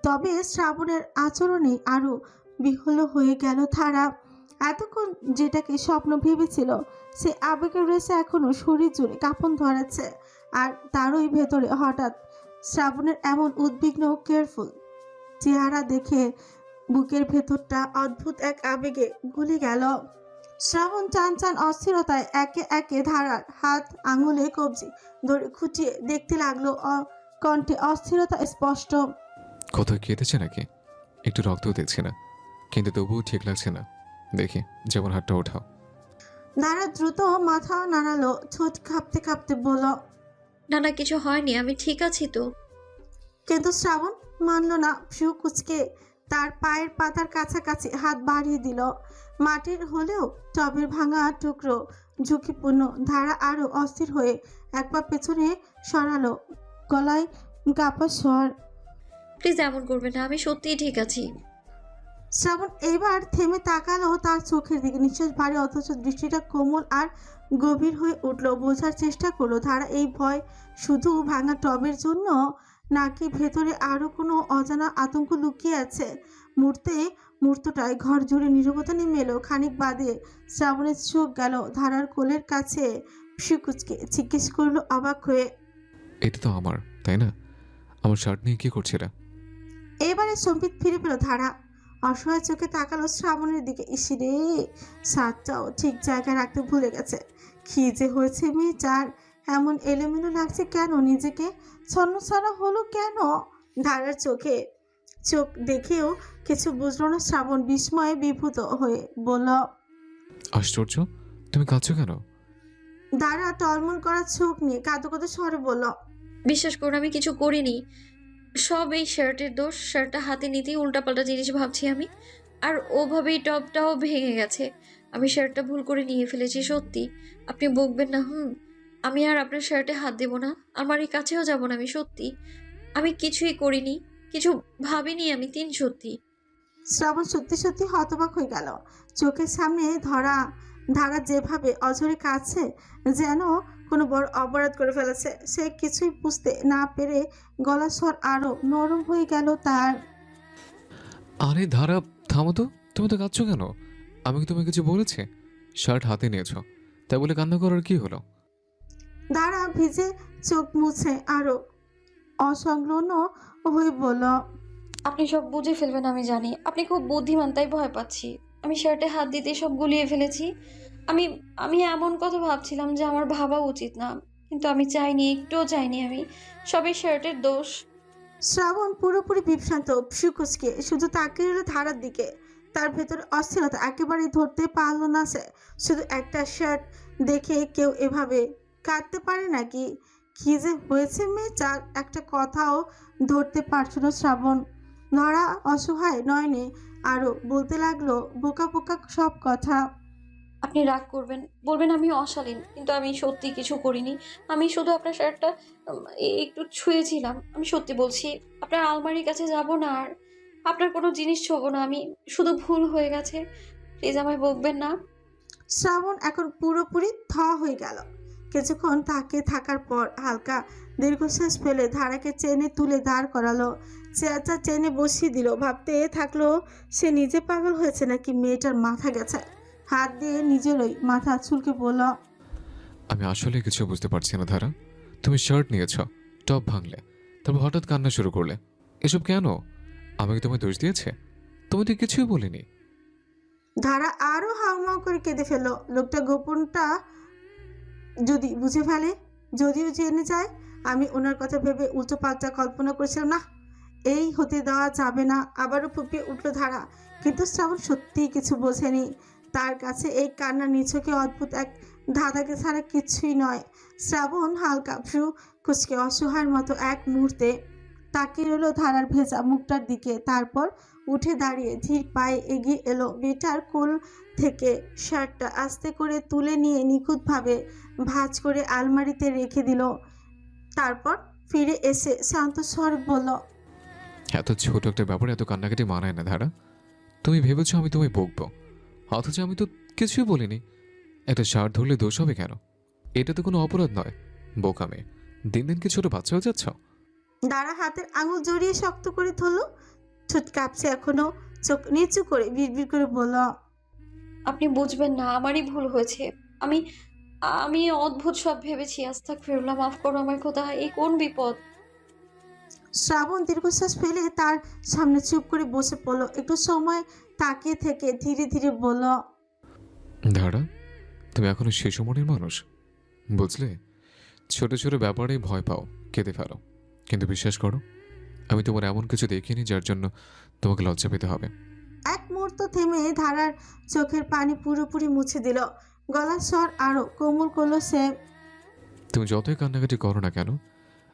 তবে শ্রাবণের আচরণে আরো বিহ্বল হয়ে গেল ধারা। এতক্ষণ যেটাকে স্বপ্ন ভেবেছিল, সে আবেগের রয়েছে এখনো শরীর জুড়ে কাঁপন ধরাচ্ছে। আর তারই ভেতরে হঠাৎ শ্রাবণের এমন উদ্বিগ্ন কেয়ারফুল চেহারা দেখে বুকের ভেতরটা অদ্ভুত এক আবেগে গলে গেল। শ্রাবণ টান টান অস্থিরতায় একে একে ধারার হাত আঙুলে কবজি ধরে খুঁটিয়ে দেখতে লাগলো। কণ্ঠে অস্থিরতা স্পষ্ট। কোথাও কেটেছে নাকি? একটু রক্তও দেখছি না, কিন্তু তবুও ঠিক লাগছে না। দেখি, যেমন হাতটা ওঠাও। ধারা দ্রুত মাথা নাড়ালো, ঠোঁট কাঁপতে কাঁপতে বলল, না না, কিছু হয়নি, আমি ঠিক আছি তো। কিন্তু শ্রাবণ মানল না। ভ্রু কুচকে তার পায়ের পাতার কাছাকাছি হাত বাড়িয়ে দিল। মাটির হলেও টবের ভাঙা টুকরো ঝুঁকিপূর্ণ। ধারা আরো অস্থির হয়ে এক পা পেছনে সরালো, গলায় কাপা স্বর। প্লিজ এমন করবেন না, আমি সত্যিই ঠিক আছি। শ্রাবণ এবার থেমে তাকালো তার চোখের দিকে। নিঃশ্বাস ভারী, অথচ দৃষ্টিটা কোমল আর গভীর হয়ে উঠল। বোঝার চেষ্টা করলো ধারা এই ভয় শুধু ভাঙা টবের জন্য, নাকি ভেতরে আরো কোনো অজানা আতঙ্ক লুকিয়ে আছে। মুহূর্তটায় ঘর জুড়ে নীরবতা নেমে এলো। খানিক বাদে শ্রাবণের চোখ গেল ধারার কোলের কাছে। শিকুচকে জিজ্ঞেস করলো অবাক হয়ে, এটা তো আমার, তাই না? আমার শার্ট নিয়ে কি করছে এরা? এবারে সম্বিত ফিরে পেল ধারা। অসহায় চোখে তাকালো শ্রাবণের দিকে। ইসিরে, শার্টটাও ঠিক জায়গায় রাখতে ভুলে গেছে। কি যে হয়েছে মেয়েটার, এমন এলোমেলো লাগছে কেন? নিজেকে ছন্নছাড়া হলো কেন? ধারার চোখে চোখ দেখেও কিছু বুঝলো না শ্রাবণ। বিস্ময়ে বিভূত হয়ে বলল, আশ্চর্য, তুমি কাঁদছো কেন? ধারা টলমল করা চোখ নিয়ে কাঁদো কাঁদো স্বরে বলল, বিশ্বাস করুন, আমি কিছু করিনি। সব এই শার্টের দোষ। শার্টটা হাতে নিতেই উল্টাপাল্টা জিনিস ভাবছি আমি, আর ওভাবেই টপটাও ভেঙে গেছে। আমি শার্টটা ভুল করে নিয়ে ফেলেছি, সত্যি। আপনি বকবেন না। আমি আর আপনার শার্টে হাত দেবো না, আমার এই কাছেও যাব না। আমি সত্যি, আমি কিছুই করিনি, কিছু ভাবিনি আমি, সত্যি। শ্রাবণ সত্যি সত্যি হতবাক হয়ে গেল। চোখের সামনে ধারা যেভাবে অঝরে কাছে, যেন কোনো বড় অপরাধ করে ফেলেছে। সে কিছুই বুঝতে না পেরে গলার স্বর আরো নরম হয়ে গেল তার। আরে ধারা, থামো তো। তুমি তো কাঁদছো কেন? আমি কি তোমাকে কিছু বলেছি? শার্ট হাতে নিয়েছো, তাই বলে কান্না করার কি হলো? ধারা ভিজে চোখ মুছে আরো অসংলগ্ন হয়ে বলল, আপনি সব বুঝে ফেলবেন আমি জানি। আপনি খুব বুদ্ধিমান, তাই ভয় পাচ্ছি। আমি শার্টে হাত দিতে সব গুলিয়ে ফেলেছি। আমি আমি এমন কথা ভাবছিলাম যে আমার ভাবা উচিত না, কিন্তু আমি চাইনি, একটুও চাইনি। আমি সবই শার্টের দোষ। শ্রাবণ পুরোপুরি বিভ্রান্ত। শিকুচকে শুধু তাকিয়ে রইল ধারার দিকে। তার ভেতরে অস্থিরতা একেবারেই ধরতে পারল না সে। শুধু একটা শার্ট দেখে কেউ এভাবে কাঁদতে পারে নাকি? কি যে হয়েছে মেয়েটার, একটা কথাও ধরতে পারছিল না শ্রাবণ। ধরা অসহায় নয়নে আরো বলতে লাগলো বোকা বোকা সব কথা। আপনি রাগ করবেন, বলবেন আমি অশালীন, কিন্তু আমি সত্যি কিছু করিনি। আমি শুধু আপনার শার্টটা একটু ছুঁয়েছিলাম। আমি সত্যি বলছি, আপনার আলমারির কাছে যাব না, আর আপনার কোনো জিনিস ছোবো না। আমি শুধু ভুল হয়ে গেছে, প্লিজ আমায় বকবেন না। শ্রাবণ এখন পুরোপুরি হয়ে গেল। কিছুক্ষণ তাকিয়ে থাকার পর হালকা দীর্ঘশ্বাস ফেলে ধারাকে চেনে তুলে দাঁড় করালো। চেয়ারটা চেনে বসিয়ে দিল। ভাবতে থাকলো সে নিজে পাগল হয়েছে নাকি মেয়েটার মাথা গেছে। হাত দিয়ে নিজেরই মাথা চুলকে বলল, আমি আসলে কিছু বুঝতে পারছি না ধারা। তুমি শার্ট নিয়েছ, টপ ভাঙলে, তারপর হঠাৎ কান্না শুরু করলে। এসব কেন? আমাকে তোমায় দোষ দিয়েছে? তুমি তো কিছুই বলিনি। ধারা আরো হাউমাউ করে কেঁদে ফেললো। লোকটা গোপনটা যদি বুঝে ফেলে, যদিও জেনে যায়। আমি ওনার কথা ভেবে উল্টো পাল্টা কল্পনা করেছিলাম। না, এই হতে দেওয়া যাবে না। আবারও ফুপিয়ে উঠল ধারা, কিন্তু শ্রাবণ সত্যিই কিছু বোঝেনি। তার কাছে এই কান্না নিছকে অদ্ভুত এক ধাঁধাকে ছাড়া কিছুই নয়। শ্রাবণ হালকা ভ্রু কুচকে অসহায়ের মতো এক মুহূর্তে তাকিয়ে রইল ধারার ভেজা মুখটার দিকে। তারপর উঠে দাঁড়িয়ে ধীর পায়ে এগিয়ে এলো বেটার কোল থেকে শার্টটা আস্তে করে তুলে নিয়ে নিখুঁতভাবে ভাঁজ করে আলমারিতে রেখে দিল। তারপর ফিরে এসে শান্ত স্বর বলল, এত ছোট একটা ব্যাপারে এত কান্নাকাটি মানায় না ধারা। তুমি ভেবেছো আমি তোমায় বকবো, অথচ আমি তো কিছুই বলিনি। একটা শার্ট ধরলে দোষ হবে কেন? এটা তো কোনো অপরাধ নয়। বোকামে দিন দিন কি ছোট বাচ্চা হয়ে যাচ্ছ? দাঁড়া হাতের আঙুল জড়িয়ে শক্ত করে ধরল। ঠোঁট কাঁপছে এখনো, চোখ নিচু করে বিড়বিড় করে বলল, আপনি বুঝবেন না, আমারই ভুল হয়েছে। আমি আমি অদ্ভুত সব ভেবেছি। আস্তাগফিরুল্লাহ, মাফ করো আমার খোদা। এই কোন বিপদ! শ্রাবণ দীর্ঘশ্বাস ফেলে তার সামনে চুপ করে বসে পড়ল। একটু সময় তাকিয়ে থেকে ধীরে ধীরে বলল, ধারা, তুমি এখনো শিশু মনের মানুষ, বুঝলে? ছোট ছোট ব্যাপারেই ভয় পাও, কেঁদে ফেলো। কিন্তু বিশ্বাস করো, আমি তোমার এমন কিছু দেখিনি যার জন্য তোমাকে লজ্জা পেতে হবে। এক মুহূর্ত থেমে ধারার চোখের পানি পুরোপুরি মুছে দিল। গলার স্বর আরো কোমল করলো সে, তুমি যতই কান্নাকাটি করো না কেন,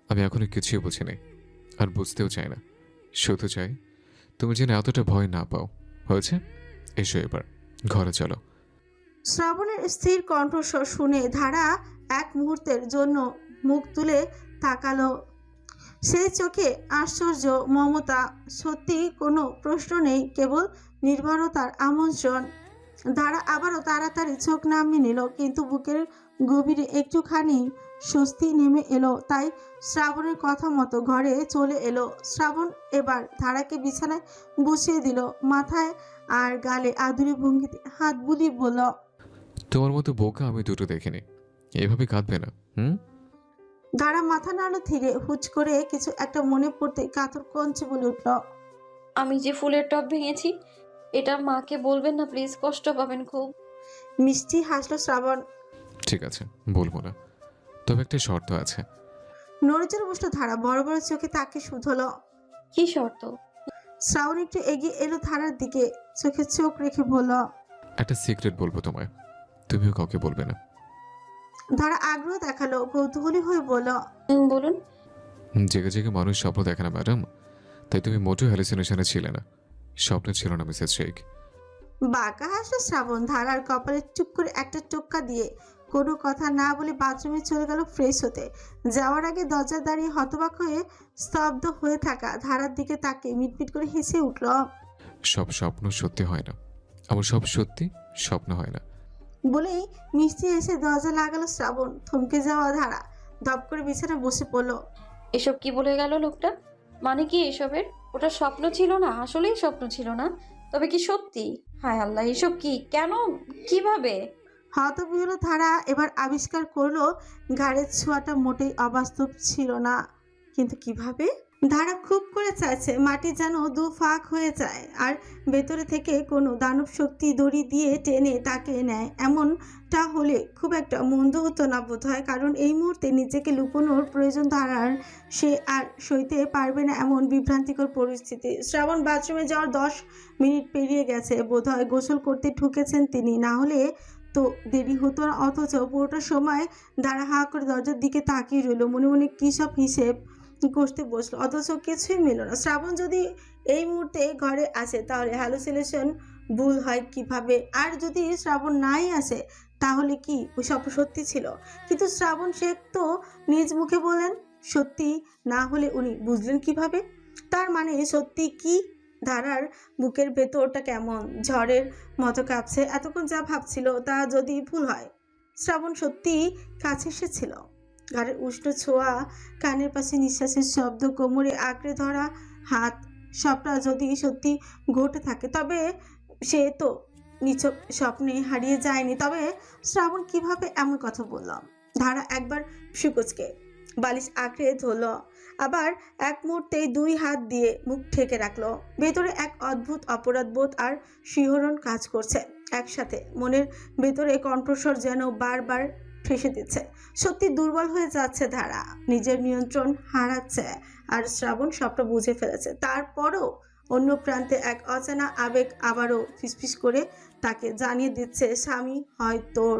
আমি এখনো কিছুই বুঝিনি, আর বুঝতেও চাই না। শুধু চাই তুমি যেন এতটা ভয় না পাও। হয়েছে, এসো এবার ঘরে চলো। শ্রাবণের স্থির কণ্ঠস্বর শুনে ধারা এক মুহূর্তের জন্য মুখ তুলে তাকালো। সেই চোখে আশ্চর্য, মমতা, সত্যি কোনো প্রশ্ন নেই, কেবল নির্ভরতার আমন্ত্রণ। ধারা আবারও তাড়াতাড়ি চোখ নামিয়ে নিল, কিন্তু বুকের গভীরে একটুখানি স্বস্তি নেমে এলো। তাই শ্রাবণের কথা মতো ঘরে চলে এলো। শ্রাবণ এবার ধারাকে বিছানায় বসিয়ে দিল, মাথায় আর গালে আদুরে ভঙ্গিতে হাত বুলিয়ে বলল, তোমার মতো বোকা আমি দুটো দেখিনি। এভাবে কাঁদবে না, হুম? ধারা মাথা নাড়ল ধীরে। হুচ করে কিছু একটা মনে পড়তে কাতর কঞ্চে বলে উঠল, আমি যে ফুলের টব ভেঙেছি, এটা মাকে বলবেন না প্লিজ, কষ্ট পাবেন খুব। মিষ্টি হাসলো শ্রাবণ। ঠিক আছে, বলবো না, তবে একটা শর্ত আছে। নড়েচড়ে বসলো ধারা, বড় বড় চোখে তাকে শুধলো। কি শর্ত? শ্রাবণ একটু এগিয়ে এলো ধারার দিকে, চোখে চোখ রেখে বলল, একটা সিক্রেট বলবো তোমায়, তুমিও কাউকে বলবে না। ধারা আগ্রহ দেখালো, কৌতূহলী হয়ে বলল, বলুন। জেগে জেগে মানুষ স্বপ্ন দেখে না ম্যাডাম, তাই তুমি মোটেও হ্যালুসিনেশনে ছিলে না। স্বপ্নে ছিল না মিসেস শেখ। বাঁকা হাসলো শ্রাবণ। ধারার কপালে চুপ করে একটা টোক্কা দিয়ে কোনো কথা না বলে বাথরুমে চলে গেল ফ্রেশ হতে। যাওয়ার আগে দরজা দাঁড়িয়ে হতবাক হয়ে স্তব্ধ হয়ে থাকা ধারার দিকে তাকে মিটমিট করে হেসে উঠল। সব স্বপ্ন সত্যি হয় না, আমার সব সত্যি স্বপ্ন হয় না। বলেই মিষ্টি এসে দরজা লাগালো শ্রাবণ। থমকে যাওয়া ধারা দপ করে বিছানায় বসে পড়ল। এসব কি বলে গেল লোকটা? মানে কি এসবের? ওটা স্বপ্ন ছিল না, আসলেই স্বপ্ন ছিল না, তবে কি সত্যি? হায় আল্লাহ, এসব কি? কেন? কিভাবে? হতবিহ্বল ধারা এবার আবিষ্কার করলো ঘাড়ের ছোঁয়াটা মোটেই অবাস্তব ছিল না। কিন্তু কিভাবে? ধারা খুব করে চাইছে মাটি যেন দু ফাঁক হয়ে যায়, আর ভেতরে থেকে কোনো দানব শক্তি দড়ি দিয়ে টেনে তাকে নেয়। এমনটা হলে খুব একটা মন্দ হতো না বোধ হয়, কারণ এই মুহূর্তে নিজেকে লুকোনোর প্রয়োজন ধারার। সে আর সইতে পারবে না এমন বিভ্রান্তিকর পরিস্থিতি। শ্রাবণ বাথরুমে যাওয়ার 10 মিনিট পেরিয়ে গেছে বোধ হয়। গোসল করতে ঢুকেছেন তিনি, না হলে তো দেরি হতো না। অথচ পুরোটা সময় ধারা হা করে দরজার দিকে তাকিয়ে রইল, মনে মনে কী সব হিসেব কষতে বসলো, অথচ কিছুই মিলল না। শ্রাবণ যদি এই মুহূর্তে ঘরে আসে তাহলে হ্যালুসিনেশন ভুল হয় কিভাবে? আর যদি শ্রাবণ নাই আসে তাহলে কি ওই সব সত্যি ছিল? কিন্তু শ্রাবণ শেখ তো নিজ মুখে বলেন সত্যি না হলে উনি বুঝলেন কিভাবে? তার মানে সত্যি কি? ধারার বুকের ভেতরটা কেমন ঝড়ের মতো কাঁপছে। এতক্ষণ যা ভাবছিল তা যদি ভুল হয়, শ্রাবণ সত্যি কাছে এসেছিল। ঘাড়ের উষ্ণ ছোঁয়া, কানের পাশে নিঃশ্বাসের শব্দ, কোমরে আঁকড়ে ধরা হাত, সবটা যদি সত্যি ঘটে থাকে তবে সে তো নিছক স্বপ্নে হারিয়ে যায়নি। তবে শ্রাবণ কিভাবে এমন কথা বলল? ধারা একবার সুকোচকে বালিশ আঁকড়ে ধরল, আবার এক মুহূর্তেই 2 হাত দিয়ে মুখ ঢেকে রাখলো। ভেতরে এক অদ্ভুত অপরাধবোধ আর শিহরণ কাজ করছে একসাথে। মনের ভেতরে কণ্ঠস্বর যেন বারবার ঠেসে দিচ্ছে। সত্যি দুর্বল হয়ে যাচ্ছে ধারা, নিজের নিয়ন্ত্রণ হারাচ্ছে। আর শ্রাবণ সবটা বুঝে ফেলেছে। তারপরও অন্য প্রান্তে এক অজানা আবেগ আবারও ফিসফিস করে তাকে জানিয়ে দিচ্ছে স্বামী হয় তোর,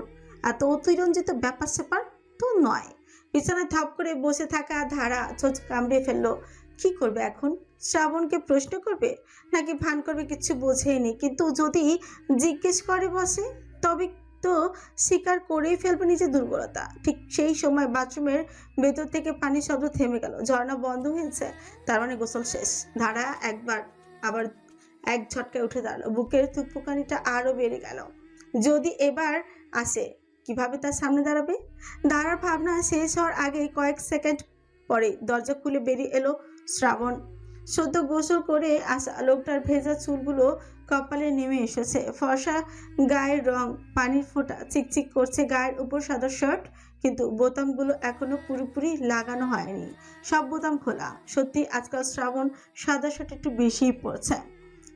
এত অতিরঞ্জিত ব্যাপার স্যাপার তো নয়। বিছানায় থপ করে বসে থাকা ধারা চোখ কামড়ে ফেললো। কি করবে এখন? শ্রাবণকে প্রশ্ন করবে নাকি ভান করবে কিছু বোঝেনি, কিন্তু যদি জিজ্ঞেস করে বসে তবে তো স্বীকার করেই ফেলবে নিজের দুর্বলতা। ঠিক সেই সময় বাথরুমের ভেতর থেকে পানির শব্দ থেমে গেল। ঝর্ণা বন্ধ হয়েছে, তার মানে গোসল শেষ। ধারা একবার আবার এক ঝটকায় উঠে দাঁড়ালো। বুকের থুকপুকানিটা আরো বেড়ে গেল। যদি এবার আসে কিভাবে তার সামনে দাঁড়াবে? ধারার ভাবনা শেষ হওয়ার আগে কয়েক সেকেন্ড পরে দরজা খুলে বেরিয়ে এলো শ্রাবণ। সদ্য গোসল করে আসা লোকটার ভেজা চুলগুলো কপালে নেমে এসেছে। ফর্সা গায়ের রং, পানির ফোঁটা চিকচিক করছে গায়ের উপর সাদা শার্ট, কিন্তু বোতামগুলো এখনো পুরোপুরি লাগানো হয়নি, সব বোতাম খোলা। সত্যি আজকাল শ্রাবণ সাদা শার্ট একটু বেশিই পড়ছে।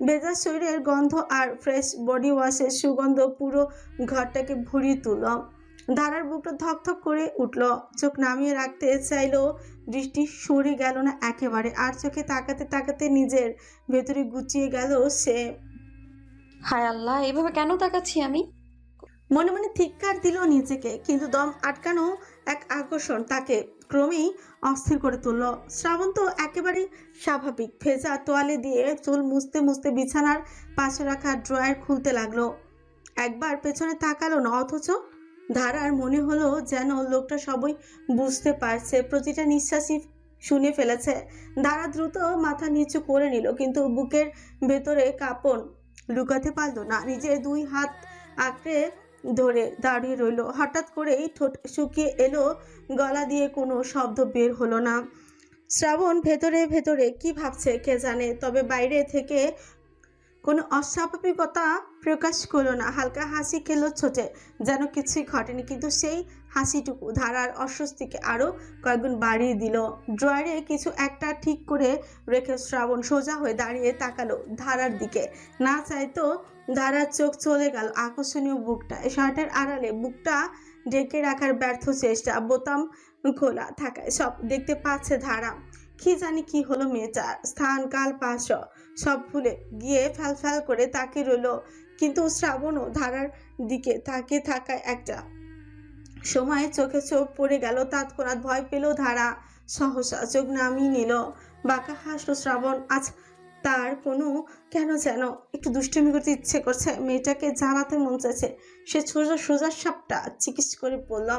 ভেজা শরীরের গন্ধ আর ফ্রেশ বডি ওয়াশের সুগন্ধ পুরো ঘরটাকে ভরিয়ে তুলল। ধারার বুকটা ধকধক করে উঠল। চোখ নামিয়ে রাখতে চাইলেও দৃষ্টি সরে গেল না একেবারে। আর চোখে তাকাতে তাকাতে নিজের ভেতরে গুছিয়ে গেল সে। হায় আল্লাহ, এভাবে কেন তাকাচ্ছি আমি? মনে মনে ধিক্কার দিল নিজেকে, কিন্তু দম আটকানো এক আকর্ষণ তাকে ক্রমেই অস্থির করে তুলল। শ্রাবণ তো একেবারেই স্বাভাবিক। ভেজা তোয়ালে দিয়ে চুল মুছতে মুছতে বিছানার পাশে রাখা ড্রয়ার খুলতে লাগলো। একবার পেছনে তাকালো না, অথচ ধারার মনে হলো যেন লোকটা সবই বুঝতে পারছে, প্রতিটা নিঃশ্বাসই শুনে ফেলেছে। ধারা দ্রুত মাথা নিচু করে নিল, কিন্তু বুকের ভেতরে কাঁপন লুকাতে পারল না। নিজের দুই হাত আঁকড়ে ধরে দাঁড়িয়ে রইল। হঠাৎ করেই ঠোঁট শুকিয়ে এলো, গলা দিয়ে কোনো শব্দ বের হলো না। শ্রাবণ ভেতরে ভেতরে কি ভাবছে কে জানে, তবে বাইরে থেকে কোনো অস্বাভাবিকতা প্রকাশ করলো না। হালকা হাসি খেলো ছোটে, যেন কিছুই ঘটেনি, কিন্তু সেই হাসিটুকু ধারার অস্বস্তিকে আরও কয়েকগুণ বাড়িয়ে দিল। ড্রয়ারে কিছু একটা ঠিক করে রেখে শ্রাবণ সোজা হয়ে দাঁড়িয়ে তাকালো ধারার দিকে। না চাইতো ধারার চোখ চলে গেল আকর্ষণীয় বুকটা। শার্টের আড়ালে বুকটা ঢেকে রাখার ব্যর্থ চেষ্টা, বোতাম খোলা থাকায় সব দেখতে পাচ্ছে ধারা। কি জানি কি হলো মেয়েটার, স্থান কাল পাশ সব ভুলে গিয়ে ফ্যাল করে তাকিয়ে রইল। কিন্তু শ্রাবণও ধারার দিকে তাকিয়ে থাকায় একটা সময় চোখে চোখ পড়ে গেল। তৎক্ষণাৎ ভয় পেল ধারা, সহসা চোখ নামিয়ে নিল। বাঁকা হাসলো শ্রাবণ। আজ তার কোনো কেন যেন একটু দুষ্টুমি করতে ইচ্ছে করছে, মেয়েটাকে জ্বালাতে মন চাইছে। সে সোজা সোজা সাপটা চিকিৎস করে বলল।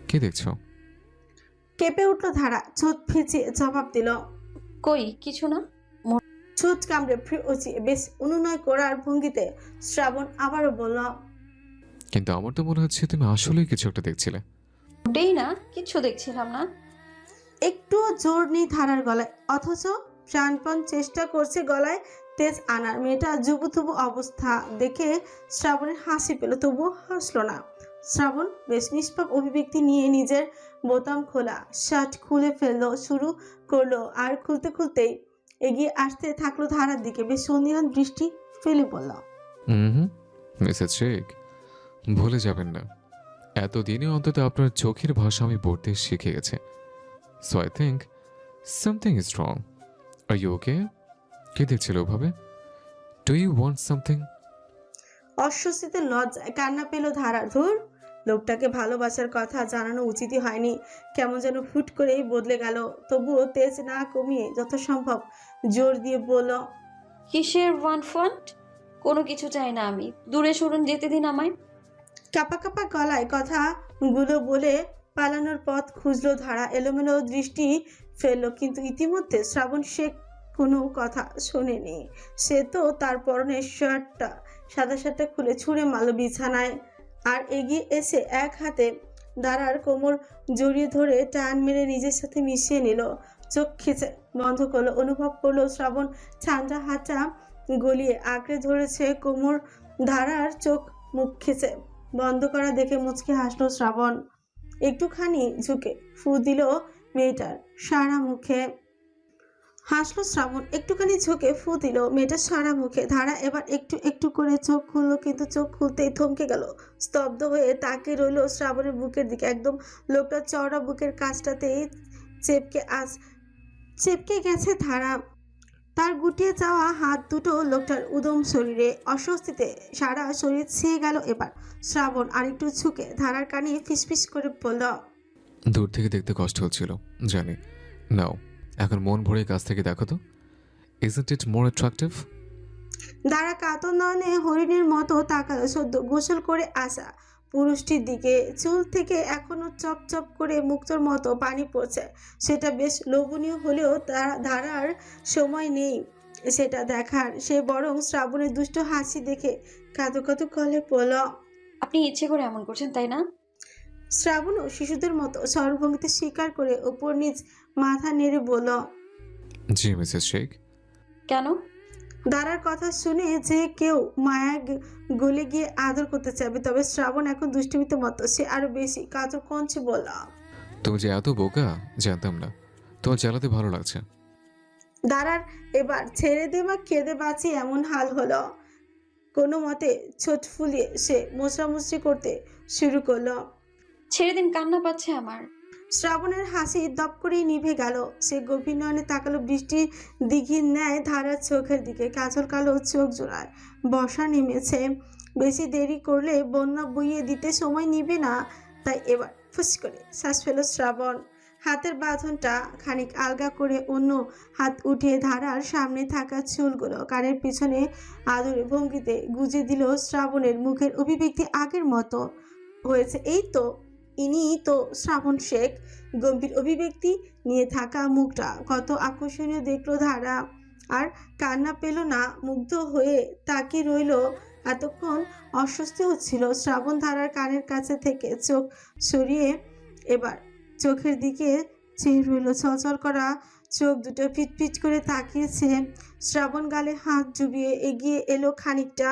কি দেখছো? কেঁপে উঠল ধারা, চোখ ভিজিয়ে জবাব দিল। কই কিছু না। ঠোঁট কামড়ে ফ্রি উঁচিয়ে বেশ অনুনয় করার ভঙ্গিতে শ্রাবণ আবারও বলল। কিন্তু আমার তো মনে হচ্ছে তুমি আসলেই কিছু একটা দেখছিলে। মোটেই না, কিচ্ছু দেখছিলাম না। একটু জোর নেই ধারার গলায়, অথচ প্রাণপণ চেষ্টা করছে গলায় তেজ আনার। মেয়েটা জুবুথুবু অবস্থা দেখে শ্রাবণের হাসি পেল, তবুও হাসলো না। শ্রাবণ বেশ নিষ্পাপ অভিব্যক্তি নিয়ে নিজের বোতাম খোলা শার্ট খুলে ফেললো শুরু করলো, আর খুলতে খুলতেই এগিয়ে আসতে থাকলো ধারার দিকে। বেশ সন্দিহান দৃষ্টি ফেলে বলল। হুম, মিসেস শেখ, ভুলে যাবেন না এতদিনে অন্তত আপনার চোখের ভাষা আমি পড়তে শিখে গেছে। So I think something is wrong. Are you okay? কে দেখছিল ওভাবে? Do you want something? অস্বস্তিতে লজ্জায় কান্না পেল ধারা। ধুর, লোকটাকে ভালোবাসার কথা জানানো উচিতই হয়নি। কেমন যেন হুট করেই বদলে গেল। তবুও তেজ না কমিয়ে যথাসম্ভব জোর দিয়ে বলল। কিসের ওয়ান ফন্ট? কোনো কিছু চাই না আমি, দূরে সরুন, যেতে দিন আমায়। কাপা কাপা গলায় কথাগুলো বলে পালানোর পথ খুঁজলো ধারা। এলোমেলো দৃষ্টি ফেললো, কিন্তু ইতিমধ্যে শ্রাবণ শেখ কোনো কথা শোনেনি। সে তো তার পরনের শার্টটা সাদা শার্টটা খুলে ছুঁড়ে মারল বিছানায়, আর এগিয়ে এসে এক হাতে ধারার কোমর জড়িয়ে ধরে টান মেরে নিজের সাথে মিশিয়ে নিল। চোখ খিচে বন্ধ করলো। অনুভব করলো শ্রাবণ ঠান্ডা হাতটা গলিয়ে আঁকড়ে ধরেছে কোমর। ধারার চোখ মুখ খিচে বন্ধ করা দেখে মুচকি হাসলো শ্রাবণ। একটুখানি ঝুঁকে ফু দিল মেয়েটার সারা মুখে। হাসলো শ্রাবণ, একটুখানি ঝুঁকে ফু দিল মেয়েটার সারা মুখে। ধারা এবার একটু একটু করে চোখ খুললো, কিন্তু চোখ খুলতেই থমকে গেল। স্তব্ধ হয়ে তাকিয়ে রইল শ্রাবণের বুকের দিকে। একদম লোকটার চওড়া বুকের কাছটাতেই চেপকে চেপকে গেছে ধারা। তার গুটিয়ে যাওয়া হাত দুটো লোকটার উদম শরীরে, অস্বস্তিতে সারা শরীর ছেয়ে গেল। এবার শ্রাবণ আরেকটু ঝুঁকে ধারার কানে ফিসফিস করে বলল, দূর থেকে দেখতে কষ্ট হচ্ছিল জানি। নাও, এখন মন ভরে কাছ থেকে দেখো তো। Isn't it more attractive? ধারা কাতর নয়নে হরিণের মতো তাকালো সদ্য গোসল করে আসা পুরুষটির দিকে। চুল থেকে এখনো চপ চপ করে মুক্তোর মতো পানি পড়ছে। সেটা বেশ লোভনীয় হলেও ধারার সময় নেই সেটা দেখার। সে বরং শ্রাবণের দুষ্ট হাসি দেখে কাঁদো কাঁদো গলে পড়ল। আপনি ইচ্ছে করে এমন করছেন, তাই না? শ্রাবণও শিশুদের মতো স্বরভঙ্গিতে স্বীকার করে ওপর নিচ মাথা নেড়ে বলল, জি মিসেস শেখ। কেন? দাঁড়ার কথা শুনে যে কেউ মায়া গলে গিয়ে আদর করতে চাইবে, তবে শ্রাবণ এখন দুষ্টমিতে মতো। সে আরো বেশি কাতর কঞ্চে বলল, তুমি যে এত বোকা জানতাম না। তোমার চালাতে ভালো লাগছে। দাঁড়ার এবার ছেড়ে দে বা কেঁদে বাঁচি এমন হাল হলো। কোনো মতে ছোট ফুলিয়ে সে মোছামুছি করতে শুরু করলো। ছেড়ে দিন, কান্না পাচ্ছে আমার। শ্রাবণের হাসি দপ করেই নিভে গেল। সে গভীর নয়নে তাকালো বৃষ্টির দিঘির ন্যায় ধারার চোখের দিকে। কাজল কালো চোখ জোড়ায় বর্ষা নেমেছে। বেশি দেরি করলে বন্যা বইয়ে দিতে সময় নিবে না। তাই এবার ফুস করে শ্বাস ফেল শ্রাবণ। হাতের বাঁধনটা খানিক আলগা করে অন্য হাত উঠিয়ে ধারার সামনে থাকা চুলগুলো কানের পিছনে আদরে ভঙ্গিতে গুজে দিল। শ্রাবণের মুখের অভিব্যক্তি আগের মতো হয়েছে। এই তো, ইনিই তো শ্রাবণ শেখ। গম্ভীর অভিব্যক্তি নিয়ে থাকা মুখটা কত আকর্ষণীয় দেখলো ধারা। আর কান্না পেল না, মুগ্ধ হয়ে তাকে রইল এতক্ষণ। অস্বস্তি হচ্ছিল। শ্রাবণ ধারার কানের কাছে থেকে চোখ সরিয়ে এবার চোখের দিকে চেয়ে রইল। ছলছল করা চোখ দুটো পিটপিট করে তাকিয়েছে। শ্রাবণ গালে হাত ডুবিয়ে এগিয়ে এলো খানিকটা।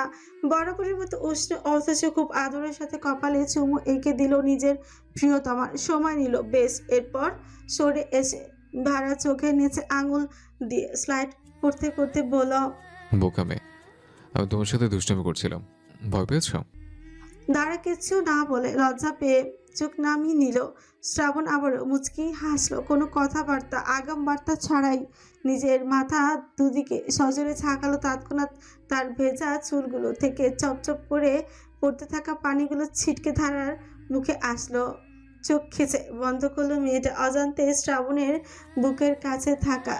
বরাবরের মতো উষ্ণ অথচ খুব আদরের সাথে কপালে চুমু এঁকে দিল নিজের প্রিয়তমার। সময় নিল বেশ। এরপর সরে এসে ধারা চোখের নিচে আঙুল দিয়ে স্লাইড করতে করতে বলল, বোকা মেয়ে, আমি তোমার সাথে দুষ্টামি করছিলাম। ভয় পেয়েছ? দাঁড়া কিছু না বলে লজ্জা পেয়ে চোখ নামিয়ে নিল। শ্রাবণ আবারও মুচকি হাসলো, কোনো কথাবার্তা আগাম বার্তা ছাড়াই। নিজের মাথা দুদিকে সজোরে ছাকালো। তৎক্ষণাৎ তার ভেজা চুলগুলো থেকে চপচপ করে পড়তে থাকা পানিগুলো ছিটকে ধারার মুখে আসলো। চোখ খেচে বন্ধ করলো মেয়েটা। অজান্তে শ্রাবণের বুকের কাছে থাকা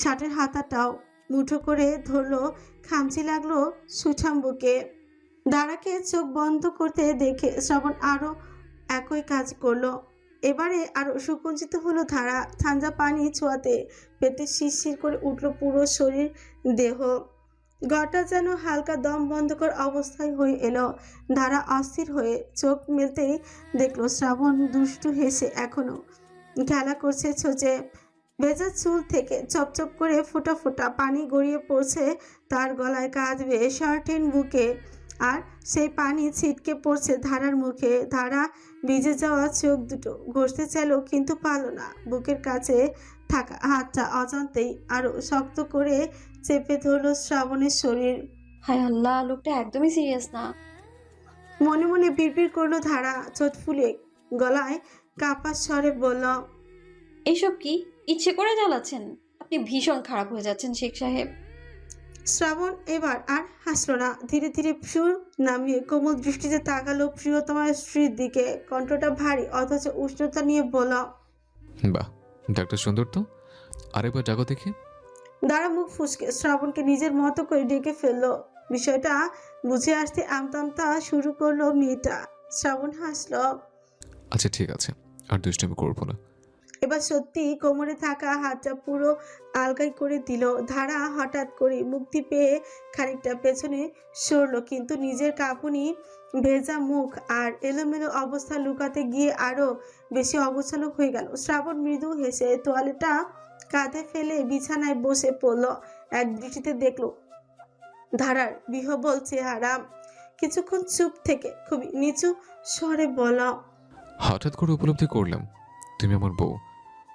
শার্টের হাতাটাও মুঠো করে ধরলো। খামচি লাগলো সুঠাম বুকে। দাঁড়াকে চোখ বন্ধ করতে দেখে শ্রাবণ আরো একই কাজ করলো। এবারে আরো সুকুঞ্চিত হলো ধারা। ঠান্ডা পানি ছোঁয়াতে পেটে শিরশির করে উঠল পুরো শরীর, দেহ। গটা যেন হালকা দম বন্ধকর অবস্থায় হয়ে এলো। ধারা অস্থির হয়ে চোখ মেলতেই দেখলো শ্রাবণ দুষ্টু হেসে এখনো খেলা করছে ছোচে। ভেজা চুল থেকে চপচপ করে ফোঁটা ফোঁটা পানি গড়িয়ে পড়ছে তার গলায়, কাঁধ বেয়ে শার্টেন বুকে। আর সেই পানি ছিটকে পড়ছে ধারার মুখে। ধারা ভিজে যাওয়া চোখ দুটো ঘষতে চাইলো কিন্তু পারল না। বুকের কাছে থাকা হাতটা অজান্তেই আরো শক্ত করে চেপে ধরল শ্রাবণের শরীর। হায় আল্লাহ, লোকটা একদমই সিরিয়াস না। মনে মনে বিড়বিড় করলো ধারা। চোট ফুলে গলায় কাঁপা স্বরে বলল, এইসব কি ইচ্ছে করে জ্বালাচ্ছেন? আপনি ভীষণ খারাপ হয়ে যাচ্ছেন শেখ সাহেব। শ্রাবণ এবার আর হাসলো না। ধীরে ধীরে ভ্রু নামিয়ে কোমল দৃষ্টিতে তাকালো প্রিয়তমার স্ত্রীর দিকে। কণ্ঠটা ভারী অথচ উষ্ণতা নিয়ে বলল, বাহ, ডাক্তার সুন্দর তো। আরেকবার ডাকো দেখি। দাঁড়া মুখ ফুসকে শ্রাবণকে নিজের মতো করে ডেকে ফেললো। বিষয়টা বুঝে আসতে আমতামতা শুরু করলো মেয়েটা। শ্রাবণ হাসলো। আচ্ছা ঠিক আছে, আর দুষ্টামি করবো না। এবার সত্যি কোমরে থাকা হাতটা পুরো আলগাই করে দিল। ধারা হঠাৎ করে মুক্তি পেয়ে খানিকটা পেছনে সরলো, কিন্তু নিজের কাঁপুনি ভেজা মুখ আর এলোমেলো অবস্থা লুকাতে গিয়ে আরো বেশি অগোছালো হয়ে গেল। শ্রাবণ মৃদু হেসে তোয়ালেটা কাঁধে ফেলে বিছানায় বসে পড়ল। এক দৃষ্টিতে দেখলো ধারার বিহবল চেহারা। কিছুক্ষণ চুপ থেকে খুবই নিচু স্বরে বলল, হঠাৎ করে উপলব্ধি করলাম তুমি আমার বউ।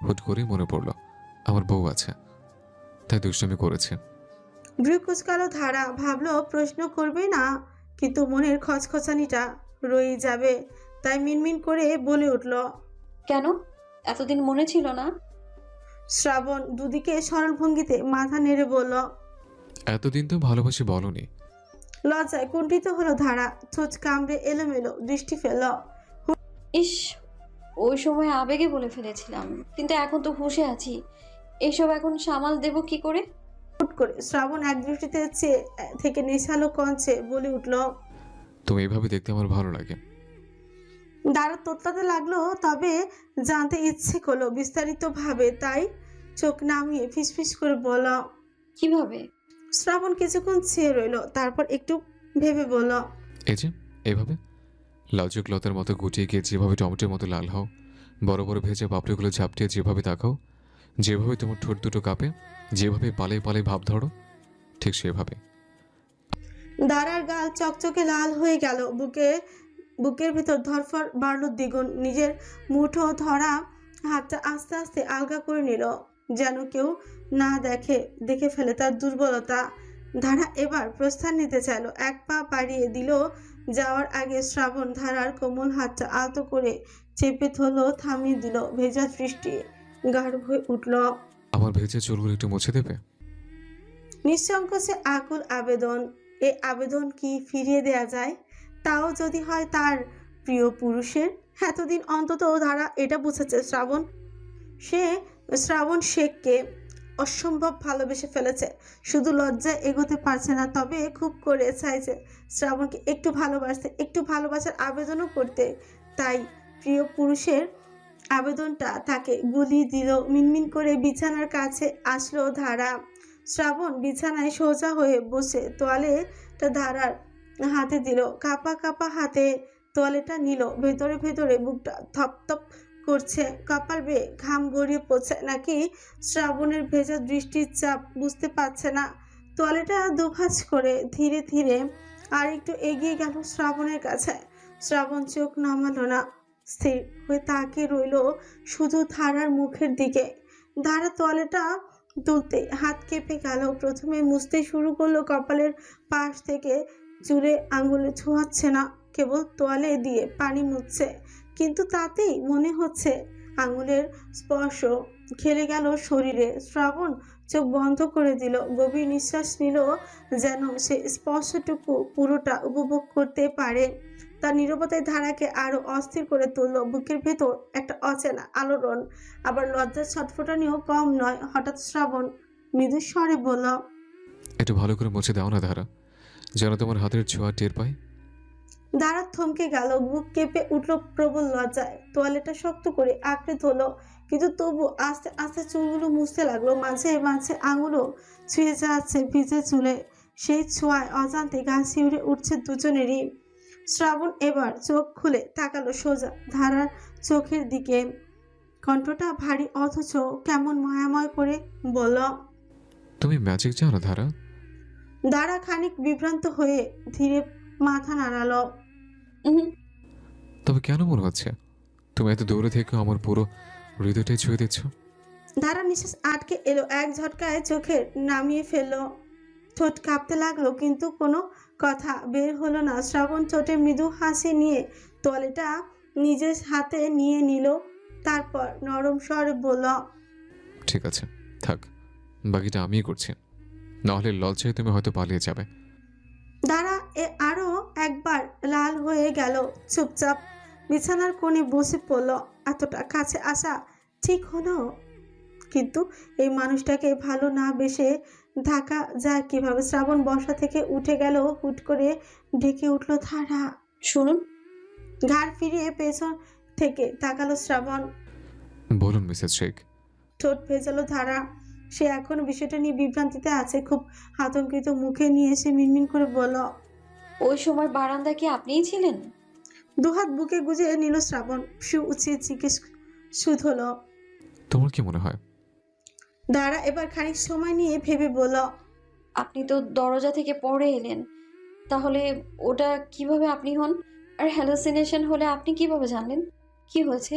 হুট করেই মনে পড়লো আমার বউ আছে, তাই দুষ্টামি করেছে। ভ্রু কুচকালো ধারা। ভাবলো প্রশ্ন করবে না, কিন্তু মনের খচখচানিটা রয়ে যাবে। তাই মিনমিন করে বলে উঠল, কেন? এতদিন মনে ছিল না? শ্রাবণ দুদিকে সরল ভঙ্গিতে মাথা নেড়ে বলল। এতদিন তো ভালোবাসি বলনি। লজ্জায় কুণ্ঠিত হলো ধারা, ঠোঁট কামড়ে এলোমেলো দৃষ্টি ফেলল। ইস, ওই সময় আবেগে বলে ফেলেছিলাম, কিন্তু এখন তো হুঁশে আছি। এসব এখন সামাল দেব কি করে? হুট করে শ্রাবণ এক দৃষ্টিতে চেয়ে থেকে নেশালো কঞ্চে বলে উঠল। তুমি এইভাবে দেখতে আমার ভালো লাগে। দাঁড়া তোতলাতে লাগলো, তবে জানতে ইচ্ছে করলো বিস্তারিত ভাবে, তাই চোখ নামিয়ে ফিসফিস করে বলল। কিভাবে? শ্রাবণ কিছুক্ষণ চেয়ে রইল, তারপর একটু ভেবে বলল। এই যে এভাবে লাজুক লতার মতো গুটিয়ে গিয়ে যেভাবে টমেটোর মতো লাল হও, বড় বড় ভেজা পাপড়িগুলো ঝাপটিয়ে যেভাবে তাকাও, যেভাবে তোমার ঠোঁট দুটো কাঁপে, যেভাবে পালে পালে ভাব ধরো, ঠিক সেভাবে। দাঁড়ার গাল চকচকে লাল হয়ে গেল, বুকের ভিতর ধরফর বাড়ল দ্বিগুণ। নিজের মুঠো ধরা হাতটা আস্তে আস্তে আলগা করে নিল, যেন কেউ না দেখে ফেলে তার দুর্বলতা। ধারা এবার প্রস্থান নিতে চাইল, এক পা বাড়িয়ে দিল। যাওয়ার আগে শ্রাবণ ধারার কোমল হাতটা আলতো করে চেপে ধরলো, থামিয়ে দিল। ভেজা দৃষ্টি গাঢ় হয়ে উঠল। আমার ভেজা চুলগুলো একটু মুছে দেবে? নিঃসংকোচে আকুল আবেদন। এ আবেদন কি ফিরিয়ে দেয়া যায়? তাও যদি হয় তার প্রিয় পুরুষের। এতদিন অন্তত ধারা এটা বুঝেছে শ্রাবণ শেখকে অসম্ভব ভালোবেসে ফেলেছে, শুধু লজ্জায় এগোতে পারছে না। তবে খুব করে চাইছে শ্রাবণকে একটু ভালোবাসতে, একটু ভালোবাসার আবেদনও করতে। তাই প্রিয় পুরুষের আবেদনটা তাকে গুলিয়ে দিল। মিনমিন করে বিছানার কাছে আসলো ধারা। শ্রাবণ বিছানায় সোজা হয়ে বসে তোয়ালেটা ধারার হাতে দিল। কাপা কাপা হাতে তোয়ালেটা নিল। ভেতরে ভেতরে বুকটা থপথপ করছে, কপাল বেয়ে ঘাম গড়িয়ে পড়ছে, নাকি শ্রাবণের ভেজা দৃষ্টির চাপ বুঝতে পারছে না। তোয়ালেটা দুভাঁজ করে ধীরে ধীরে আর একটু এগিয়ে গেল শ্রাবণের কাছে। শ্রাবণ চোখ নামালো না, স্থির হয়ে তাকিয়ে রইল শুধু ধারার মুখের দিকে। ধারা তোয়ালেটা তুলতে হাত কেঁপে গেল। প্রথমে মুছতে শুরু করলো কপালের পাশ থেকে, চুলে আঙুলে ছোঁয়াচ্ছে না, কেবল তোয়ালে দিয়ে পানি মুছছে। কিন্তু তাতেই মনে হচ্ছে আঙুলের স্পর্শ খেলে গেল শরীরে। শ্রাবণ চোখ বন্ধ করে দিল, গভীর নিঃশ্বাস নিল, যেন সে স্পর্শটুকু পুরোটা উপভোগ করতে পারে। তার নীরবতায় ধারাকে আরো অস্থির করে তুলল। বুকের ভেতর একটা অচেনা আলোড়ন, আবার লজ্জার ছটফটানিও কম নয়। হঠাৎ শ্রাবণ মৃদু স্বরে বলল। একটু ভালো করে মুছে দাও না ধারা, যেন তোমার হাতের ছোঁয়া টের পাই। দাঁড়া থমকে গেল, বুক কেঁপে উঠল প্রবল লজ্জায়। তোয়ালেটা শক্ত করে আঁকড়ে ধরল, কিন্তু তবু আস্তে আস্তে চুলগুলো মুছতে লাগলো। মাঝে মাঝে আঙুলও ছুঁয়ে যাচ্ছে ভিজে চুলে, সেই ছোঁয়ায় অজান্তে গা শিউরে উঠছে দুজনেরই। শ্রাবণ এবার চোখ খুলে তাকালো সোজা ধারার চোখের দিকে। কণ্ঠটা ভারী অথচ কেমন মায়াময় করে বলল। তুমি ম্যাজিক জানো ধারা? দাঁড়া খানিক বিভ্রান্ত হয়ে ধীরে মাথা নাড়ালো। তবে কেন মনে হচ্ছে তুমি এত দূরে থেকে আমার পুরো হৃদয়টাই ছুঁয়ে দিচ্ছ? ধারা নিঃশ্বাস আটকে এলো, এক ঝটকায় চোখের নামিয়ে ফেললো। ঠোঁট কাঁপতে লাগলো, কিন্তু কোনো কথা বের হলো না। শ্রাবণ ঠোঁটে মৃদু হাসি নিয়ে তোয়ালেটা নিজের হাতে নিয়ে নিল, তারপর নরম স্বরে বলল। ঠিক আছে, থাক, বাকিটা আমিই করছি, নাহলে লজ্জায় তুমি হয়তো পালিয়ে যাবে। দাঁড়া আরো একবার লাল হয়ে গেল, চুপচাপ বিছানার কোণে বসে পড়ল। এতটা কাছে আসা ঠিক হলো, কিন্তু এই মানুষটাকে ভালো না বেসে ঢাকা যায় কিভাবে? শ্রাবণ বসা থেকে উঠে গেল, হুট করে ঢেকে উঠল ধারা। শুনুন। ঘাড় ফিরিয়ে পেছন থেকে তাকালো শ্রাবণ। বলুন মিসেস শেখ। ঠোঁট ভেজালো ধারা। সে এখনো বিষয়টা নিয়ে বিভ্রান্তিতে আছে। খুব আতঙ্কিত মুখে নিয়ে সে মিনমিন করে বলল। ওই সময় বারান্দা কি আপনিই ছিলেন? দুহাত বুকে গুজে নিল শ্রাবণ, শু উচিয়ে জিজ্ঞেস শুধল। তোমার কি মনে হয়? দাঁড়া এবার খানিক সময় নিয়ে ভেবে বলল। আপনি তো দরজা থেকে পড়ে এলেন, তাহলে ওটা কিভাবে আপনি হন? আর হ্যালুসিনেশন হলে আপনি কিভাবে জানলেন কি হয়েছে?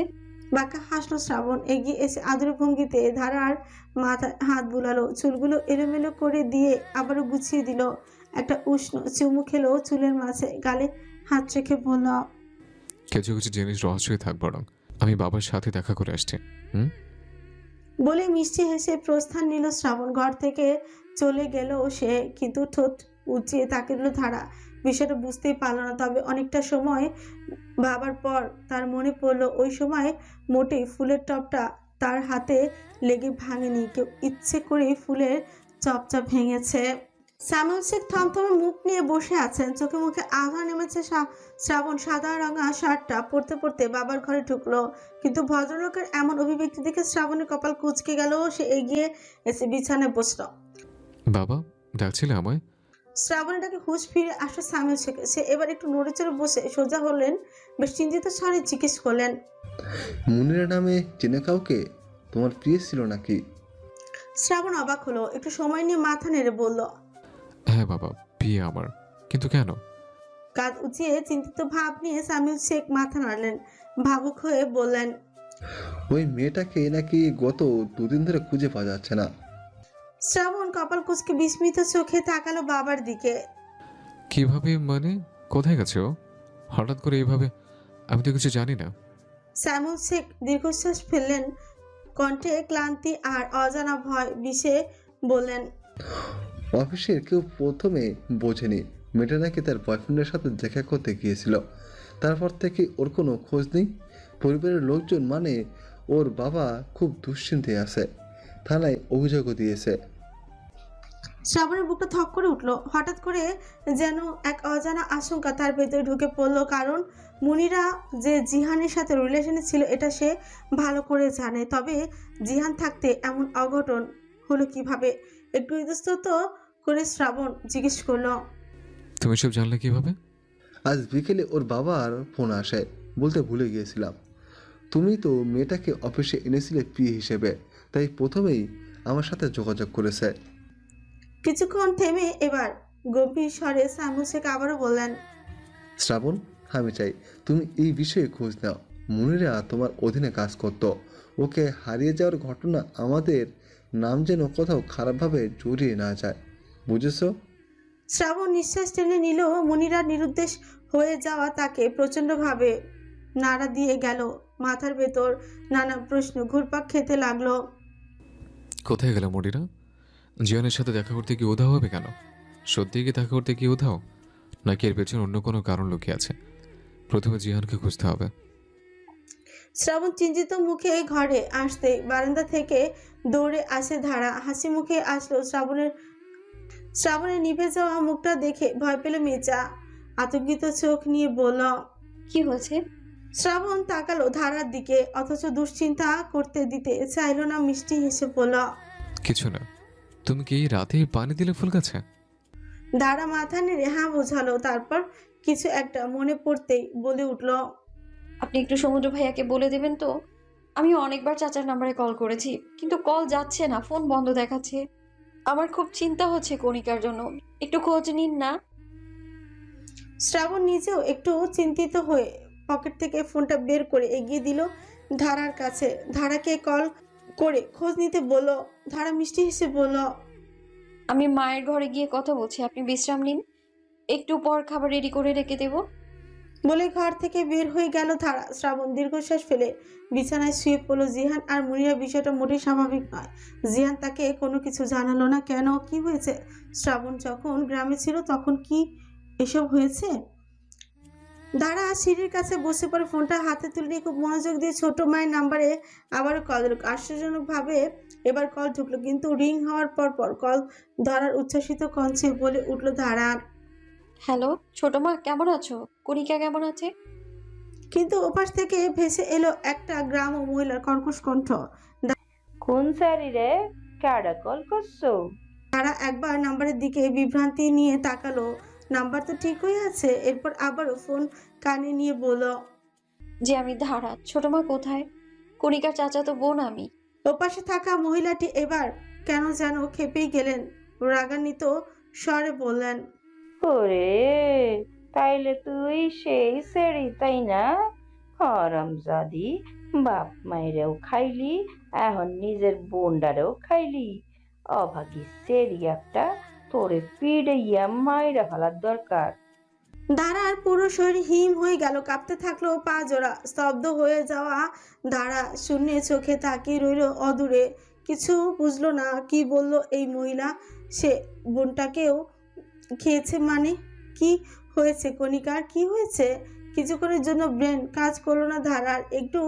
বাঁকা হাসলো শ্রাবণ, এগিয়ে এসে আদর ভঙ্গিতে ধারার মাথায় হাত বুলালো, চুলগুলো এলোমেলো করে দিয়ে আবারও গুছিয়ে দিল। একটা উষ্ণ চুমু খেলো চুলের মাঝে, গালে হাত রেখে বলল। কিছু কিছু জিনিস রহস্যই থাক, বরং আমি বাবার সাথে দেখা করে আসছি। বলে মিষ্টি হেসে প্রস্থান নিল শ্রাবণ। ঘর থেকে চলে গেল সে, কিন্তু ঠোঁট উঁচিয়ে তাকিয়ে রইল ধারা। বিষয়টা বুঝতেই পারল না, তবে অনেকটা সময় ভাবার পর তার মনে পড়লো ওই সময় মোটেই ফুলের টবটা তার হাতে লেগে ভাঙেনি, কেউ ইচ্ছে করে ফুলের চপটা ভেঙেছে। সামিউল শেখ থমথমে মুখ নিয়ে বসে আছেন, চোখে মুখে আভা নেমেছে। শ্রাবণ সাদা রঙা শার্টটা পরতে পরতে বাবার ঘরে ঢুকলো, কিন্তু ভদ্রলোকের এমন অভিব্যক্তি দেখে শ্রাবণের কপাল কুঁচকে গেল। সে এগিয়ে এসে বিছানায় বসলো। বাবা, ডাকছিলে আমায়? শ্রাবণীটাকে হুঁশ ফিরে আসলো সামিউল শেখ। সে এবার একটু নড়ে চড়ে বসে সোজা হলেন, বেশ চিন্তিত স্বরে জিজ্ঞেস করলেন, মুনিরা নামে চেনে কাউকে? তোমার প্রিয় ছিল নাকি? শ্রাবণ অবাক হলো, একটু সময় নিয়ে মাথা নেড়ে বলল, হ্যাঁ বাবা, বিয়ে আমার। কিন্তু কেন? কাঁধ উঁচিয়ে চিন্তিত ভাব নিয়ে সামিউল শেখ মাথা নাড়লেন, ভাবুক হয়ে বললেন, ওই মেয়েটাকে নাকি গত 2 দিন ধরে খুঁজে পাওয়া যাচ্ছে না। শ্রাবণ কপাল কুঁচকে বিস্মিত চোখে তাকালো বাবার দিকে। কিভাবে মানে? কোথায় গেছে ও হঠাৎ করে এইভাবে? আমি তো কিছু জানি না। সামিউল শেখ দীর্ঘশ্বাস ফেললেন, কণ্ঠে ক্লান্তি আর অজানা ভয় মিশে বললেন, অফিসের কেউ প্রথমে বোঝেনি মেয়েটা নাকি তার বয়ফ্রেন্ডের সাথে দেখা করতে গিয়েছিল। তারপর থেকে ওর কোনো খোঁজ নেই। পরিবারের লোকজন মানে ওর বাবা খুব দুশ্চিন্তায় আছে, থানায় অভিযোগও দিয়েছে। শ্রাবণের বুকটা থক করে উঠল। হঠাৎ করে যেন এক অজানা আশঙ্কা তার ভেতরে ঢুকে পড়ল, কারণ মুনিরা যে জিহানের সাথে রিলেশনে ছিল এটা সে ভালো করে জানে। তবে জিহান থাকতে এমন অঘটন হলো কিভাবে? একটু ইতস্তত করে শ্রাবণ জিজ্ঞেস করলো, তুমি সব জানলে কিভাবে? আজ বিকেলে ওর বাবার ফোন আসে, বলতে ভুলে গিয়েছিলাম। তুমি তো মেয়েটাকে অফিসে এনেছিলে পিএ হিসেবে, তাই প্রথমেই আমার সাথে যোগাযোগ করেছে। কিছুক্ষণ থেমে এবার গম্ভীর স্বরে সামিউল শেখ আবারও বললেন, শ্রাবণ, আমি চাই তুমি এই বিষয়ে খোঁজ নাও। মুনিরা তোমার অধীনে কাজ করত, ওকে হারিয়ে যাওয়ার ঘটনা আমাদের নাম যেন কোথাও খারাপভাবে জড়িয়ে না যায়, বুঝেছো? শ্রাবণ নিঃশ্বাস টেনে নিল। মুনিরা নিরুদ্দেশ হয়ে যাওয়া তাকে প্রচণ্ডভাবে নাড়া দিয়ে গেল। মাথার ভেতর নানা প্রশ্ন ঘুরপাক খেতে লাগলো। কোথায় গেল মরিরা? জিয়ানের সাথে দেখা করতে কি উধাও হবে কেন? সত্যি কি দেখা করতে কি উধাও, নাকি এর পেছনে অন্য কোনো কারণ লুকিয়ে আছে? প্রথমে জিয়ানকে খুঁজতে হবে। শ্রাবণ চিন্তিত মুখে ঘরে আসতে বারান্দা থেকে দৌড়ে আসে ধারা। হাসি মুখে আসলো শ্রাবণের নিভে যাওয়া মুখটা দেখে ভয় পেল মেচা। আতঙ্কিত চোখ নিয়ে বলল, কি হয়েছে? শ্রাবণ তাকালো ধারার দিকে, অথচ দুশ্চিন্তা করতে দিতে চাইল না। মিষ্টি হেসে বলল, কিছু না। তুমি কি এই রাতে পানি দিলে ফুল গাছে? ধারা মাথা নেড়ে হ্যাঁ বোঝালো। তারপর কিছু একটা মনে পড়তেই বলে উঠল, আপনি একটু সমুদ্র ভাইয়াকে বলে দেবেন তো? আমি অনেকবার চাচার নাম্বারে কল করেছি, কিন্তু কল যাচ্ছে না, ফোন বন্ধ দেখাচ্ছে। আমার খুব চিন্তা হচ্ছে কণিকার জন্য, একটু খোঁজ নিন না। শ্রাবণ নিজেও একটু চিন্তিত হয়ে পকেট থেকে ফোনটা বের করে এগিয়ে দিল ধারার কাছে। ধারাকে কল করে খোঁজ নিতে বলল। ধারা মিষ্টি হেসে বলল, আমি মায়ের ঘরে গিয়ে কথা বলছি, আপনি বিশ্রাম নিন, একটু পর খাবার রেডি করে রেখে দেবো। বলে ঘর থেকে বের হয়ে গেল ধারা। শ্রাবণ দীর্ঘশ্বাস ফেলে বিছানায় শুয়ে পড়ল। জিহান আর মুনিরা বিষয়টা মোটেই স্বাভাবিক নয়। জিহান তাকে কোনো কিছু জানালো না কেন? কি হয়েছে? শ্রাবণ যখন গ্রামে ছিল তখন কি এসব হয়েছে? দাঁড়া সিঁড়ির কাছে বসে পড়ে ফোনটা হাতে তুলে নিয়ে খুব মনোযোগ দিয়ে ছোট মায়ের নাম্বারে আবারও কল দিল। আশ্চর্যজনকভাবে এবার কল ঢুকলো, কিন্তু রিং হওয়ার পর কল ধরার উচ্ছ্বাসিত কণ্ঠে বলে উঠল ধারা। হ্যালো ছোট মা, কেমন আছো? কণিকা কেমন আছে? কিন্তু ওপাশ থেকে ভেসে এলো একটা গ্রাম্য মহিলার কর্কশ কণ্ঠ। কোন সারি রে, কারা কল করছো? তারা একবার নাম্বারের দিকে বিভ্রান্তি নিয়ে তাকালো। নাম্বার তো ঠিকই আছে। এরপর আবারও ফোন কানে নিয়ে বলল, যে আমি ধারা। ছোট মা কোথায়? কণিকার চাচাতো বোন আমি। ওপাশে থাকা মহিলাটি এবার কেন যেন খেপেই গেলেন। রাগান্বিত স্বরে বললেন, ওরে, তাইলে তুই সেই সেরি তাই না? হারামজাদি, বাপ মায়েরেও খাইলি, এখন নিজের বোনডারেও খাইলি। অভাগী সেরি একটা, তোরে পিড়াইয়া মাইরা ফেলার দরকার। ধারার পুরো শরীর হিম হয়ে গেল, কাঁপতে থাকলো পা জোড়া। স্তব্ধ হয়ে যাওয়া ধারা শূন্যে চোখে তাকিয়ে রইল অদূরে। কিছু বুঝলো না কি বলল এই মহিলা। সে বোনটাকেও খেয়েছে মানে? কি হয়েছে কণিকার, কি হয়েছে? কিছুক্ষণের জন্য ব্রেন কাজ করলো না ধারার। একটু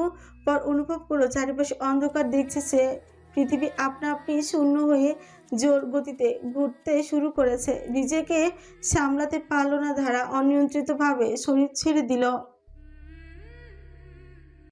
পর অনুভব করলো চারিপাশে অন্ধকার। দেখছে সে পৃথিবী আপনা আপনি শূন্য হয়ে জোর গতিতে ঘুরতে শুরু করেছে। নিজেকে সামলাতে পারল না ধারা, অনিয়ন্ত্রিতভাবে শরীর ছেড়ে দিল।